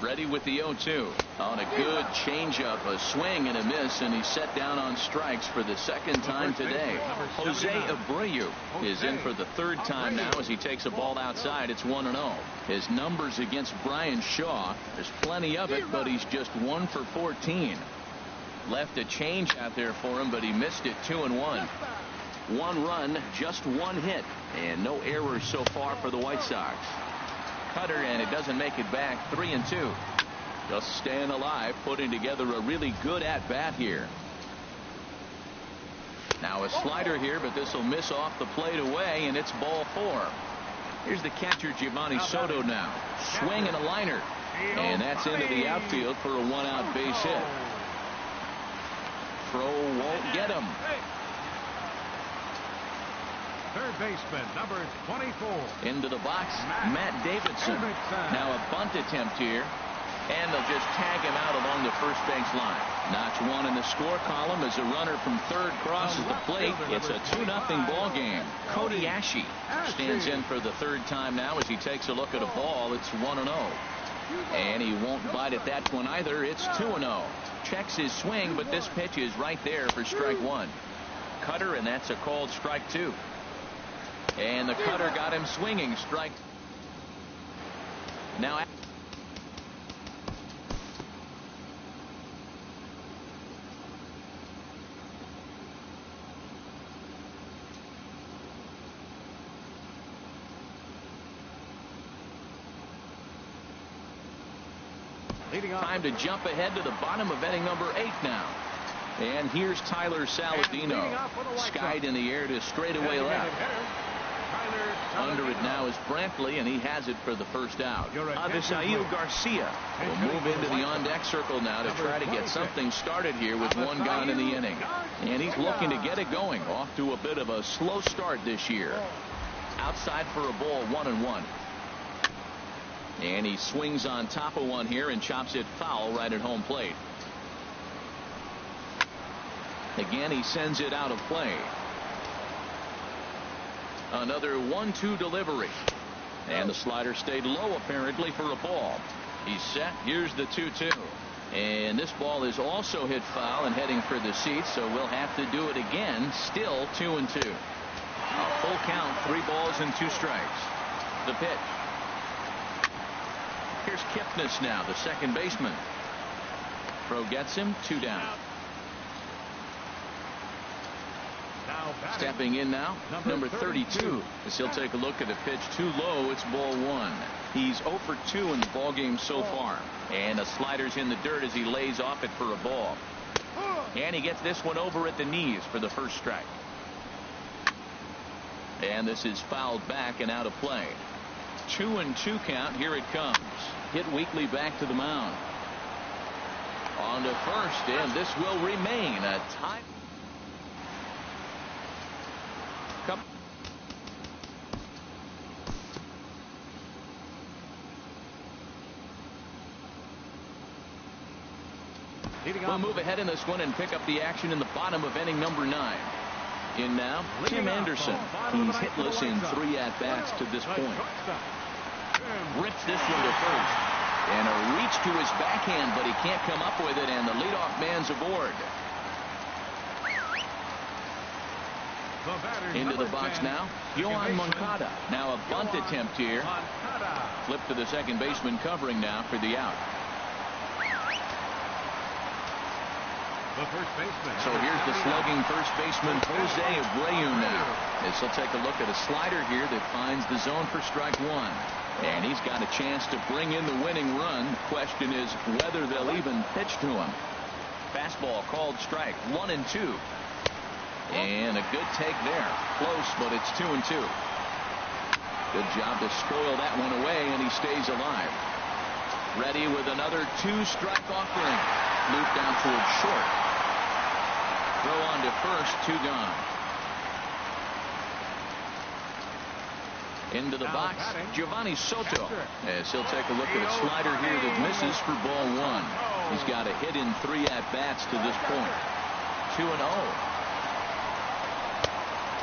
Ready with the 0-2. On a good changeup, a swing and a miss, and he's set down on strikes for the 2nd time today. Jose Abreu is in for the 3rd time now as he takes a ball outside. It's 1-0. His numbers against Bryan Shaw, there's plenty of it, but he's just 1 for 14. Left a change out there for him, but he missed it. 2-1. 1 run, just 1 hit, and no errors so far for the White Sox. Cutter, and it doesn't make it back. 3-2. Just staying alive, putting together a really good at-bat here. Now a slider here, but this will miss off the plate away, and it's ball 4. Here's the catcher, Giovanni Soto now. Swing and a liner, and that's into the outfield for a 1-out base hit. Throw won't get him. Third baseman, number 24. Into the box, Matt Davidson. Now a bunt attempt here, and they'll just tag him out along the first base line. Notch 1 in the score column as a runner from third crosses the plate. It's a 2-0 ball game. Cody Ashe stands in for the 3rd time now as he takes a look at a ball. It's 1-0. And he won't bite at that one either. It's 2-0. Checks his swing, but this pitch is right there for strike 1. Cutter, and that's a called strike 2. And the cutter got him swinging. Strike. Now time to jump ahead to the bottom of inning number 8 now. And here's Tyler Saladino. Skied in the air to straightaway left. Under it now is Brantley, and he has it for the first out. Avisail Garcia will move into the on-deck circle now to try to get something started here with 1 gone in the inning. And he's looking to get it going. Off to a bit of a slow start this year. Outside for a ball, 1-1. And he swings on top of one here and chops it foul right at home plate. Again, he sends it out of play. Another 1-2 delivery. And the slider stayed low apparently for a ball. He's set. Here's the 2-2. And this ball is also hit foul and heading for the seats, so we'll have to do it again. Still 2-2. A full count, 3 balls and 2 strikes. The pitch. Here's Kipnis now, the second baseman. Throw gets him, 2 down. Stepping in now, number 32. As he'll take a look at a pitch too low, it's ball 1. He's 0 for 2 in the ball game so far. And the slider's in the dirt as he lays off it for a ball. And he gets this one over at the knees for the first strike. And this is fouled back and out of play. 2-2 count. Here it comes. Hit weakly back to the mound. On to first, and this will remain a tie. We'll move ahead in this one and pick up the action in the bottom of inning number 9. In now, Tim Anderson. He's hitless in 3 at-bats to this point. Rips this one to first. And a reach to his backhand, but he can't come up with it, and the leadoff man's aboard. Into the box now, Yoán Moncada. Now a bunt attempt here. Flip to the second baseman covering now for the out. So here's the slugging first baseman, Jose Abreu now. As he'll take a look at a slider here that finds the zone for strike 1. And he's got a chance to bring in the winning run. Question is whether they'll even pitch to him. Fastball called strike. 1-2. And a good take there. Close, but it's 2-2. Good job to spoil that one away, and he stays alive. Ready with another 2-strike offering. Loop down towards short. Throw on to first. 2 gone. Into the box, Giovanni Soto, as he'll take a look at a slider here that misses for ball 1. He's got a hit in 3 at-bats to this point. 2-0.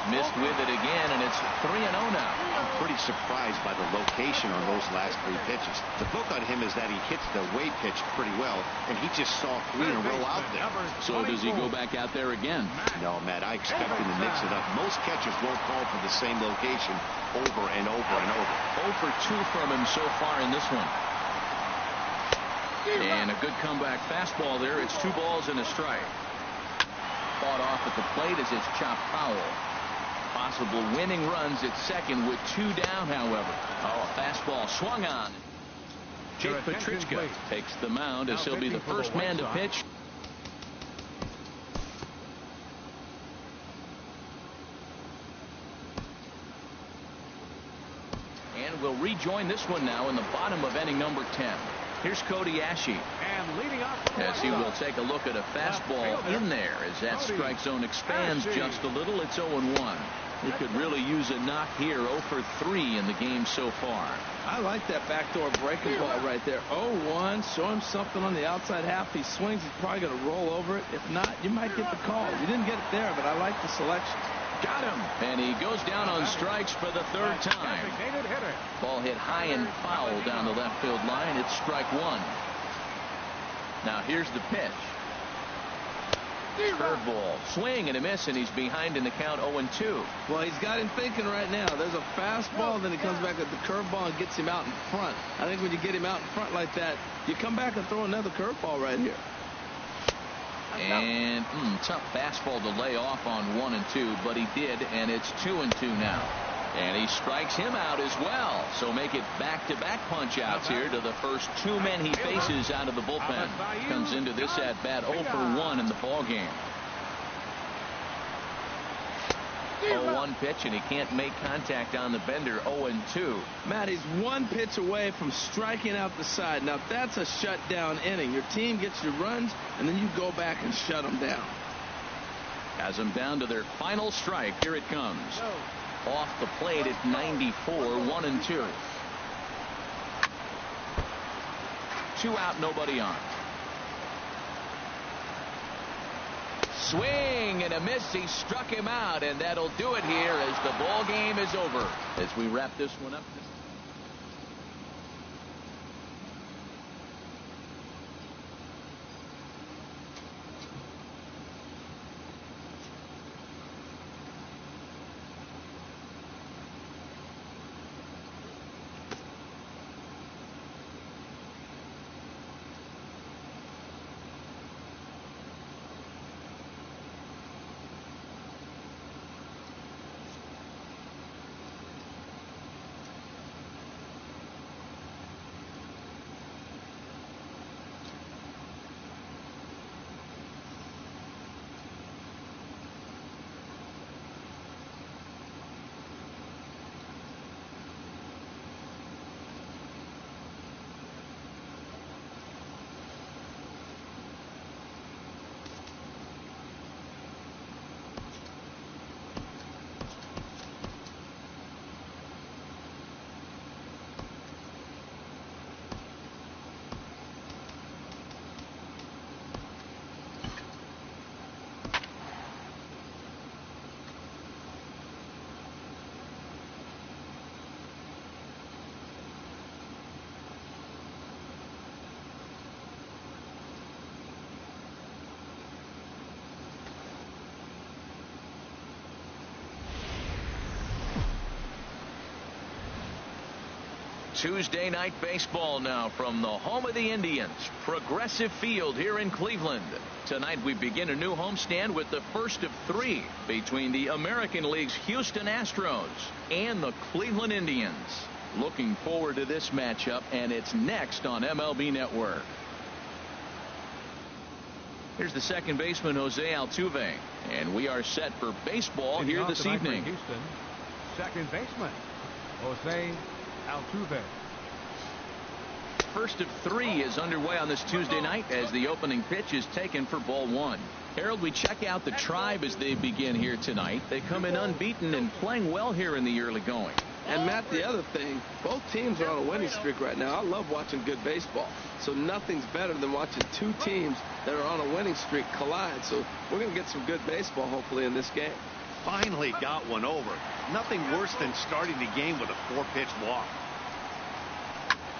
Missed with it again, and it's 3-0 now. I'm pretty surprised by the location on those last 3 pitches. The book on him is that he hits the way pitch pretty well, and he just saw 3 in a row out there. So does he go back out there again? No, Matt, I expect him to mix it up. Most catchers won't call for the same location over and over and over. 0 for 2 from him so far in this one. And a good comeback fastball there. It's 2 balls and a strike. Fought off at the plate as it's chopped foul. Possible winning runs at second with 2 down, however. Oh, a fastball swung on. Jake Petrichka takes the mound as he'll be the first man to pitch. And we'll rejoin this one now in the bottom of inning number 10. Here's Cody Asche. And leading off as he will take a look at a fastball in there as that strike zone expands just a little. It's 0-1. He could really use a knock here. 0 for 3 in the game so far. I like that backdoor breaking ball right there. 0-1. Show him something on the outside half. He swings. He's probably going to roll over it. If not, you might get the call. You didn't get it there, but I like the selection. Got him. And he goes down on strikes for the 3rd time. Ball hit high and foul down the left field line. It's strike 1. Now here's the pitch. Curveball. Swing and a miss, and he's behind in the count 0-2. Well, he's got him thinking right now. There's a fastball, then he comes back with the curveball and gets him out in front. I think when you get him out in front like that, you come back and throw another curveball right here. And tough fastball to lay off on 1 and 2, but he did, and it's 2 and 2 now. And he strikes him out as well. So make it back-to-back punch-outs here to the first 2 men he faces out of the bullpen. Comes into this at-bat 0 for 1 in the ballgame. 0-1 pitch, and he can't make contact on the bender. 0-2. Matt, he's 1 pitch away from striking out the side. Now, that's a shutdown inning. Your team gets your runs, and then you go back and shut them down. Has them down to their final strike. Here it comes. Off the plate at 94, 1-2. 2 out, nobody on. Swing and a miss. He struck him out, and that'll do it here as the ball game is over. As we wrap this one up. Tuesday night baseball now from the home of the Indians, Progressive Field here in Cleveland. Tonight we begin a new homestand with the first of 3 between the American League's Houston Astros and the Cleveland Indians. Looking forward to this matchup, and it's next on MLB Network. Here's the second baseman, Jose Altuve, and we are set for baseball here this evening. Houston, second baseman, Jose Altuve. First of 3 is underway on this Tuesday night as the opening pitch is taken for ball 1. Harold, we check out the Tribe as they begin here tonight. They come in unbeaten and playing well here in the early going. And Matt, the other thing, both teams are on a winning streak right now. I love watching good baseball. So nothing's better than watching two teams that are on a winning streak collide. So we're going to get some good baseball hopefully in this game. Finally got one over. Nothing worse than starting the game with a 4-pitch walk.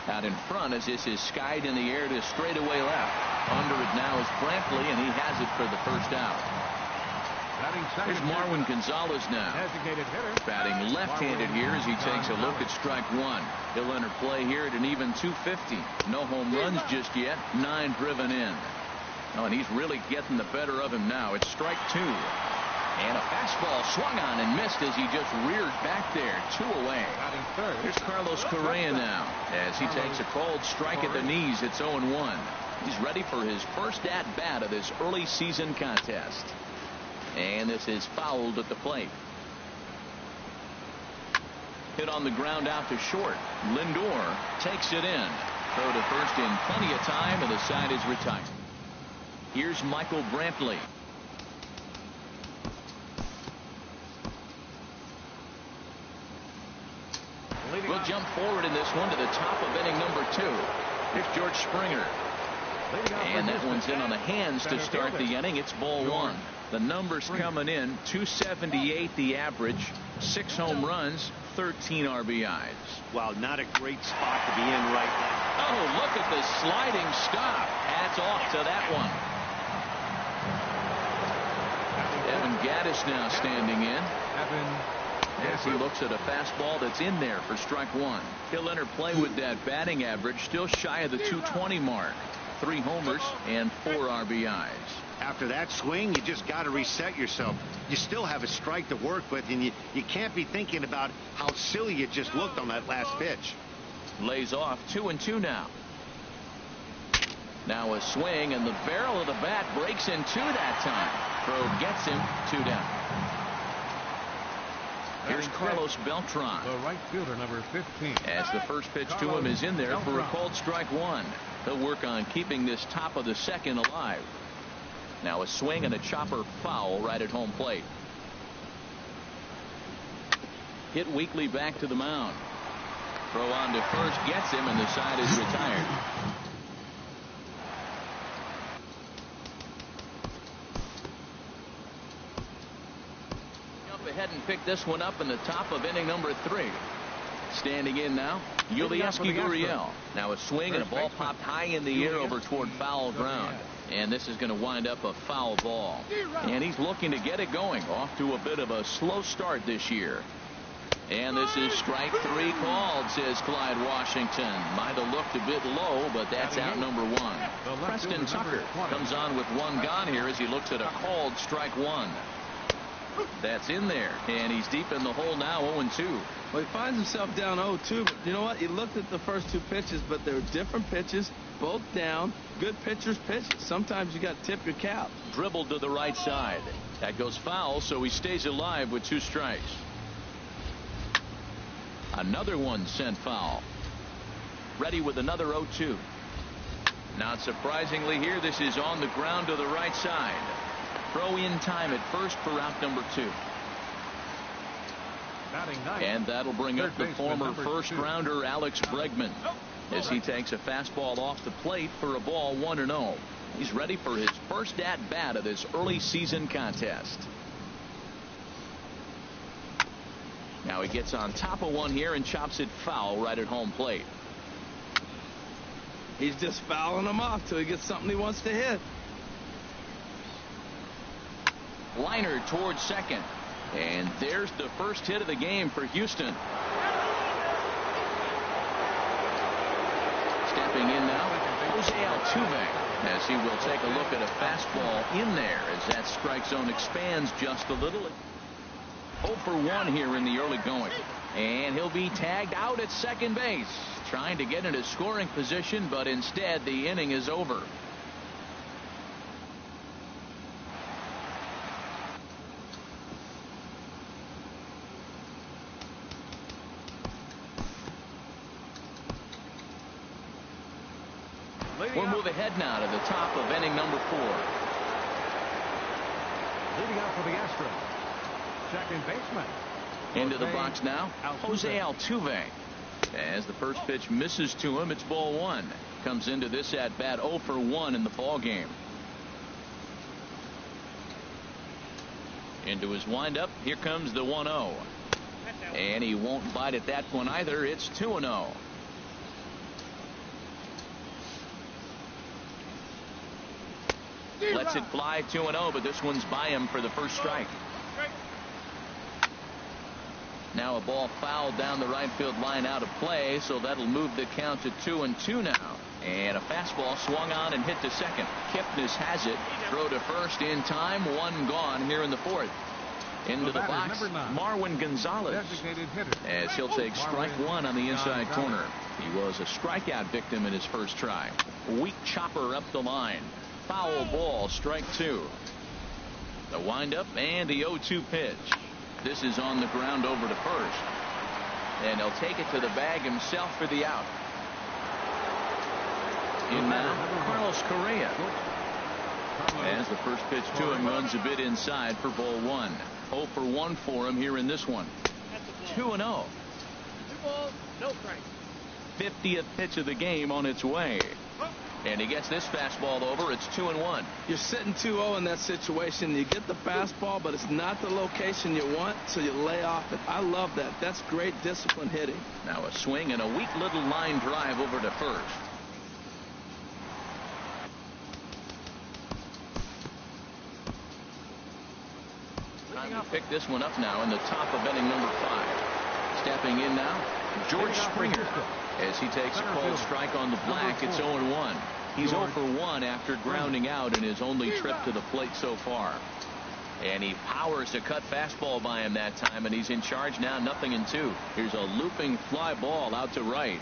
Out in front as this is skied in the air to straightaway left. Under it now is Brantley, and he has it for the first out. Here's Marwin Gonzalez now. Designated hitter. Batting left-handed here as he takes a look at strike 1. He'll enter play here at an even 250. No home runs just yet. 9 driven in. Oh, and he's really getting the better of him now. It's strike 2. And a fastball swung on and missed as he just reared back there. 2 away. Here's Carlos Correa now as he takes a cold strike at the knees. It's 0-1. He's ready for his first at-bat of this early season contest. And this is fouled at the plate. Hit on the ground out to short. Lindor takes it in. Throw to first in plenty of time, and the side is retired. Here's Michael Brantley. We'll jump forward in this one to the top of inning number 2. Here's George Springer. And that one's in on the hands to start the inning. It's ball 1. The numbers coming in, 278 the average, 6 home runs, 13 RBIs. Wow, not a great spot to be in right now. Oh, look at the sliding stop. Hats off to that one. Evan Gattis now standing in. As he looks at a fastball that's in there for strike 1. He'll enter play with that batting average, still shy of the 220 mark. 3 homers and 4 RBIs. After that swing, you just got to reset yourself. You still have a strike to work with, and you can't be thinking about how silly you just looked on that last pitch. Lays off 2-2 now. Now a swing, and the barrel of the bat breaks in 2 that time. Throw gets him 2 down. Here's Carlos Beltran. The right fielder, number 15. As the first pitch to him is in there for a called strike 1. They'll work on keeping this top of the second alive. Now a swing and a chopper foul right at home plate. Hit weakly back to the mound. Throw on to first gets him, and the side is retired. Ahead and pick this one up in the top of inning number 3. Standing in now, Yulieski Gurriel. Now a swing and a ball popped high in the air over toward foul ground. And this is going to wind up a foul ball. And he's looking to get it going. Off to a bit of a slow start this year. And this is strike 3 called, says Clyde Washington. Might have looked a bit low, but that's out number 1. Preston Tucker comes on with 1 gone here as he looks at a called strike 1. That's in there, and he's deep in the hole now, 0-2. Well, he finds himself down 0-2, but you know what? He looked at the first 2 pitches, but they were different pitches, both down. Good pitchers pitch. Sometimes you got to tip your cap. Dribbled to the right side. That goes foul, so he stays alive with 2 strikes. Another one sent foul. Ready with another 0-2. Not surprisingly here, this is on the ground to the right side. Throw in time at first for out number 2. And that'll bring up the former first-rounder Alex Bregman as he takes a fastball off the plate for a ball 1-0. He's ready for his first at-bat of this early season contest. Now he gets on top of one here and chops it foul right at home plate. He's just fouling them off till he gets something he wants to hit. Liner towards second. And there's the first hit of the game for Houston. Stepping in now, Jose Altuve, as he will take a look at a fastball in there as that strike zone expands just a little. 0 for 1 here in the early going. And he'll be tagged out at second base, trying to get into scoring position, but instead the inning is over. We'll move ahead now to the top of inning number 4. Leading out for the Astros, second baseman. Into the box now, Jose Altuve. As the first pitch misses to him, it's ball 1. Comes into this at bat 0 for 1 in the ball game. Into his windup, here comes the 1-0. And he won't bite at that one either. It's 2-0. Lets it fly 2-0, but this one's by him for the first strike. Now a ball fouled down the right field line out of play, so that'll move the count to 2-2 now. And a fastball swung on and hit to second. Kipnis has it. Throw to first in time. 1 gone here in the 4th. Into the box, Marwin Gonzalez, as he'll take strike 1 on the inside corner. He was a strikeout victim in his first try. Weak chopper up the line. Foul ball, strike 2. The windup and the 0-2 pitch. This is on the ground over to first. And he'll take it to the bag himself for the out. In now, Carlos Correa. As the first pitch to him runs a bit inside for ball 1. 0 for 1 for him here in this one. 2-0. 2 balls, no strike. 50th pitch of the game on its way. And he gets this fastball over. It's 2-1. You're sitting 2-0 in that situation. You get the fastball, but it's not the location you want, so you lay off it. I love that. That's great discipline hitting. Now a swing and a weak little line drive over to first. Time to pick this one up now in the top of inning number 5. Stepping in now, George Springer. As he takes a called strike on the black, it's 0-1. He's 0 for 1 after grounding out in his only trip to the plate so far. And he powers a cut fastball by him that time, and he's in charge now, 0-2. Here's a looping fly ball out to right.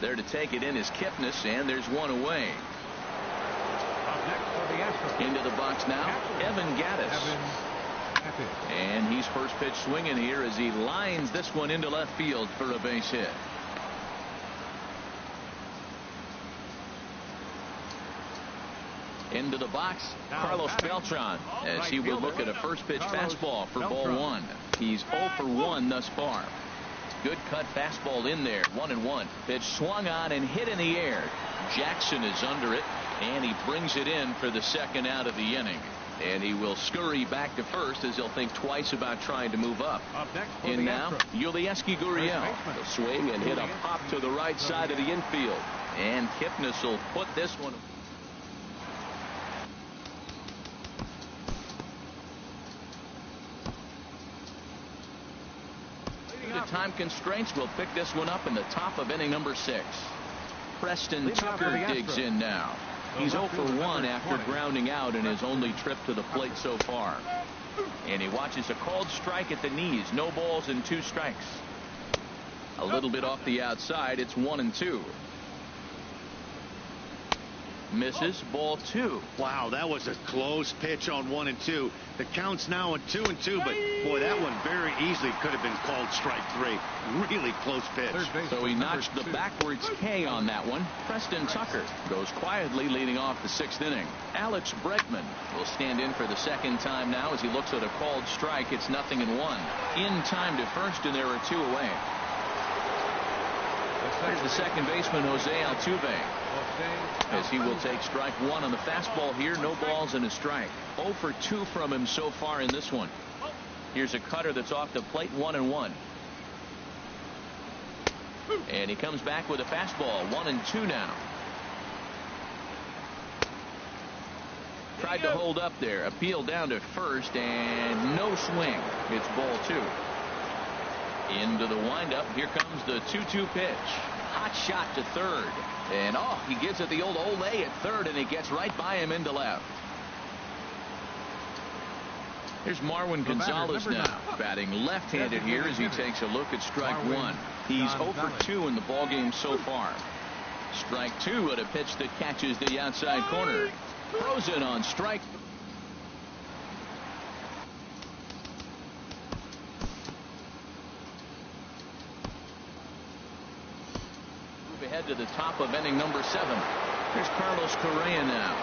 There to take it in is Kipnis, and there's 1 away. Into the box now, Evan Gattis. And he's first pitch swinging here as he lines this one into left field for a base hit. Into the box, Carlos Beltran, as he will look at a first pitch fastball for ball 1. He's 0 for 1 thus far. Good cut fastball in there, 1-1. Pitch swung on and hit in the air. Jackson is under it, and he brings it in for the second out of the inning. And he will scurry back to first as he'll think twice about trying to move up. In now, Yulieski Gurriel. The swing and hit a pop to the right side of the infield. And Kipnis will put this one. Due to time constraints, we'll pick this one up in the top of inning number 6. Preston Tucker digs in now. He's 0 for 1 after grounding out in his only trip to the plate so far. And he watches a called strike at the knees. No balls and 2 strikes. A little bit off the outside. It's 1-2. Misses, ball 2. Wow, that was a close pitch on 1-2. The count's now at 2-2, but boy, that one very easily could have been called strike 3. Really close pitch. So he notched the backwards K on that one. Preston Tucker goes quietly leading off the 6th inning. Alex Bregman will stand in for the second time now as he looks at a called strike. It's 0-1. In time to first, and there are 2 away. There's the second baseman, Jose Altuve, as he will take strike 1 on the fastball here. No balls and a strike. 0 for 2 from him so far in this one. Here's a cutter that's off the plate, 1-1. And he comes back with a fastball, 1-2 now. Tried to hold up there. Appeal down to first, and no swing. It's ball 2. Into the windup. Here comes the 2-2 pitch. Hot shot to third. And he gives it the old Olay at third, and he gets right by him into left. Here's Marwin Gonzalez now, batting left-handed here as he takes a look at strike one. He's 0 for 2 in the ballgame so far. Strike two at a pitch that catches the outside corner. Throws it on strike. Move ahead to the top of inning number 7. Here's Carlos Correa now.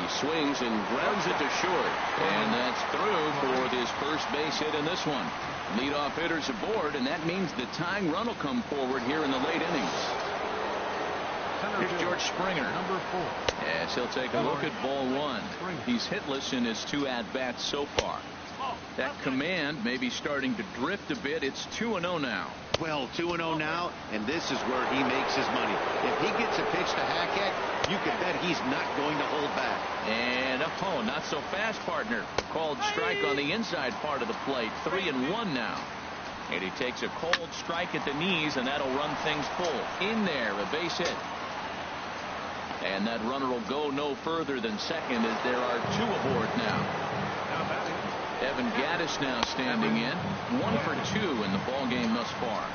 He swings and grounds it to short. And that's through for this first base hit in this one. Leadoff hitters aboard, and that means the tying run will come forward here in the late innings. Here's George Springer. Number 4. Yes, he'll take a look at ball one. He's hitless in his 2 at-bats so far. That command may be starting to drift a bit. It's 2-0 now. Well, 2-0 now, and this is where he makes his money. If he gets a pitch to hack at, you can bet he's not going to hold back. And oh, not so fast, partner. Called strike on the inside part of the plate. 3-1 now. And he takes a cold strike at the knees, and that'll run things full. In there, a base hit. And that runner will go no further than second as there are 2 aboard now. Evan Gattis now standing in. 1 for 2 in the ballgame thus far.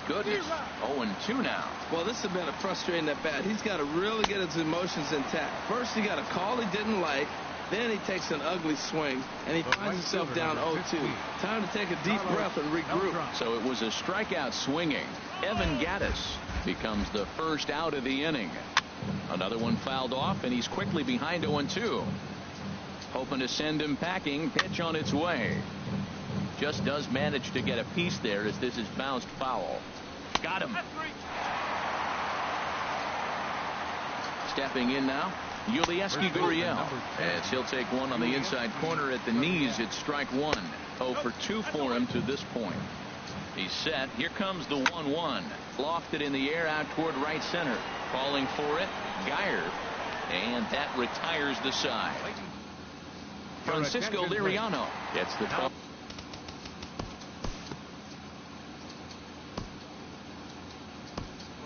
Goodness. 0-2 now. Well, this has been a frustrating at bat. He's got to really get his emotions intact. First, he got a call he didn't like. Then he takes an ugly swing, and he finds himself down 0-2. Time to take a deep breath and regroup. So it was a strikeout swinging. Evan Gattis becomes the first out of the inning. Another one fouled off, and he's quickly behind 0-2. Hoping to send him packing. Pitch on its way. Just does manage to get a piece there as this is bounced foul. Got him. Stepping in now, Yulieski Gurriel, as he'll take one on the inside corner at the knees. It's strike one. 0 for 2 for him to this point. He's set. Here comes the 1-1. Lofted in the air out toward right center. Calling for it, Geyer. And that retires the side. Francisco Liriano gets the call.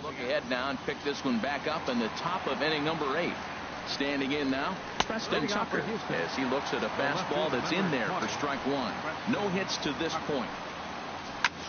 Look ahead now and pick this one back up in the top of inning number 8. Standing in now, Preston Tucker, as he looks at a fastball that's in there for strike one. No hits to this point.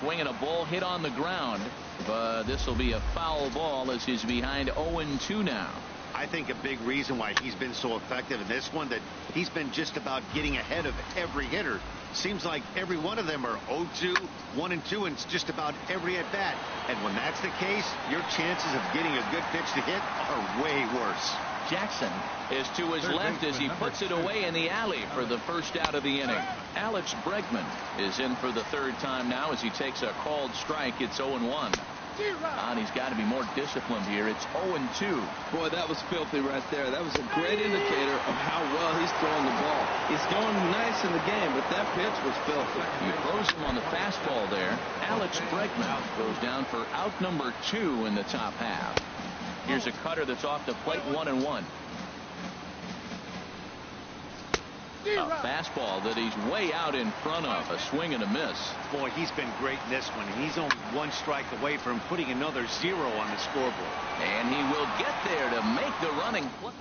Swinging a ball hit on the ground, but this will be a foul ball as he's behind 0-2 now. I think a big reason why he's been so effective in this one, that he's been just about getting ahead of every hitter. Seems like every one of them are 0-2, 1-2, and it's just about every at bat. And when that's the case, your chances of getting a good pitch to hit are way worse. Jackson is to his left as he puts it away in the alley for the first out of the inning. Alex Bregman is in for the 3rd time now as he takes a called strike. It's 0-1. And he's got to be more disciplined here. It's 0-2. Boy, that was filthy right there. That was a great indicator of how well he's throwing the ball. He's going nice in the game, but that pitch was filthy. He throws him on the fastball there. Alex Bregman goes down for out number 2 in the top half. Here's a cutter that's off the plate, 1-1. A fastball that he's way out in front of. A swing and a miss. Boy, he's been great in this one. He's only 1 strike away from putting another 0 on the scoreboard. And he will get there to make the running play.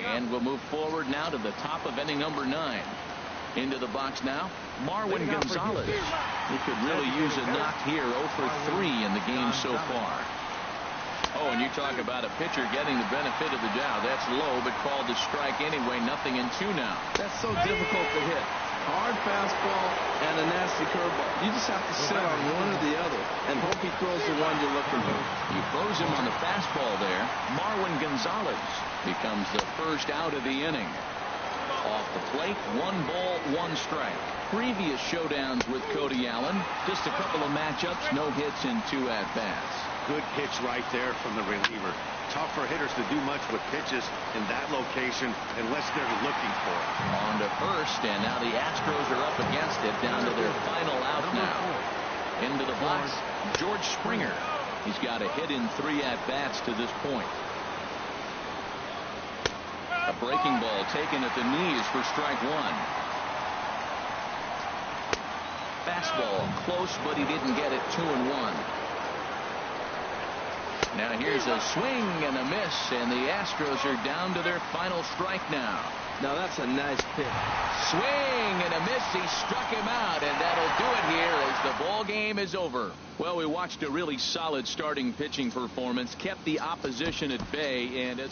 And we'll move forward now to the top of inning number 9. Into the box now, Marwin Gonzalez. He could really use a knock here. 0 for 3 in the game so far. Oh, and you talk about a pitcher getting the benefit of the doubt. That's low, but called to strike anyway. 0-2 now. That's so difficult to hit. Hard fastball and a nasty curveball. You just have to sit on one or the other and hope he throws the one you're looking for. He throws him on the fastball there. Marwin Gonzalez becomes the first out of the inning. Off the plate, 1 ball, 1 strike. Previous showdowns with Cody Allen, just a couple of matchups, no hits in 2 at-bats. Good pitch right there from the reliever. Tough for hitters to do much with pitches in that location unless they're looking for it. On to first, and now the Astros are up against it, down to their final out now. Into the box, George Springer. He's got a hit in 3 at-bats to this point. A breaking ball taken at the knees for strike one. Fastball close, but he didn't get it. 2-1. Now here's a swing and a miss, and the Astros are down to their final strike now. Now that's a nice pitch. Swing and a miss. He struck him out, and that'll do it here as the ball game is over. Well, we watched a really solid starting pitching performance, kept the opposition at bay, and as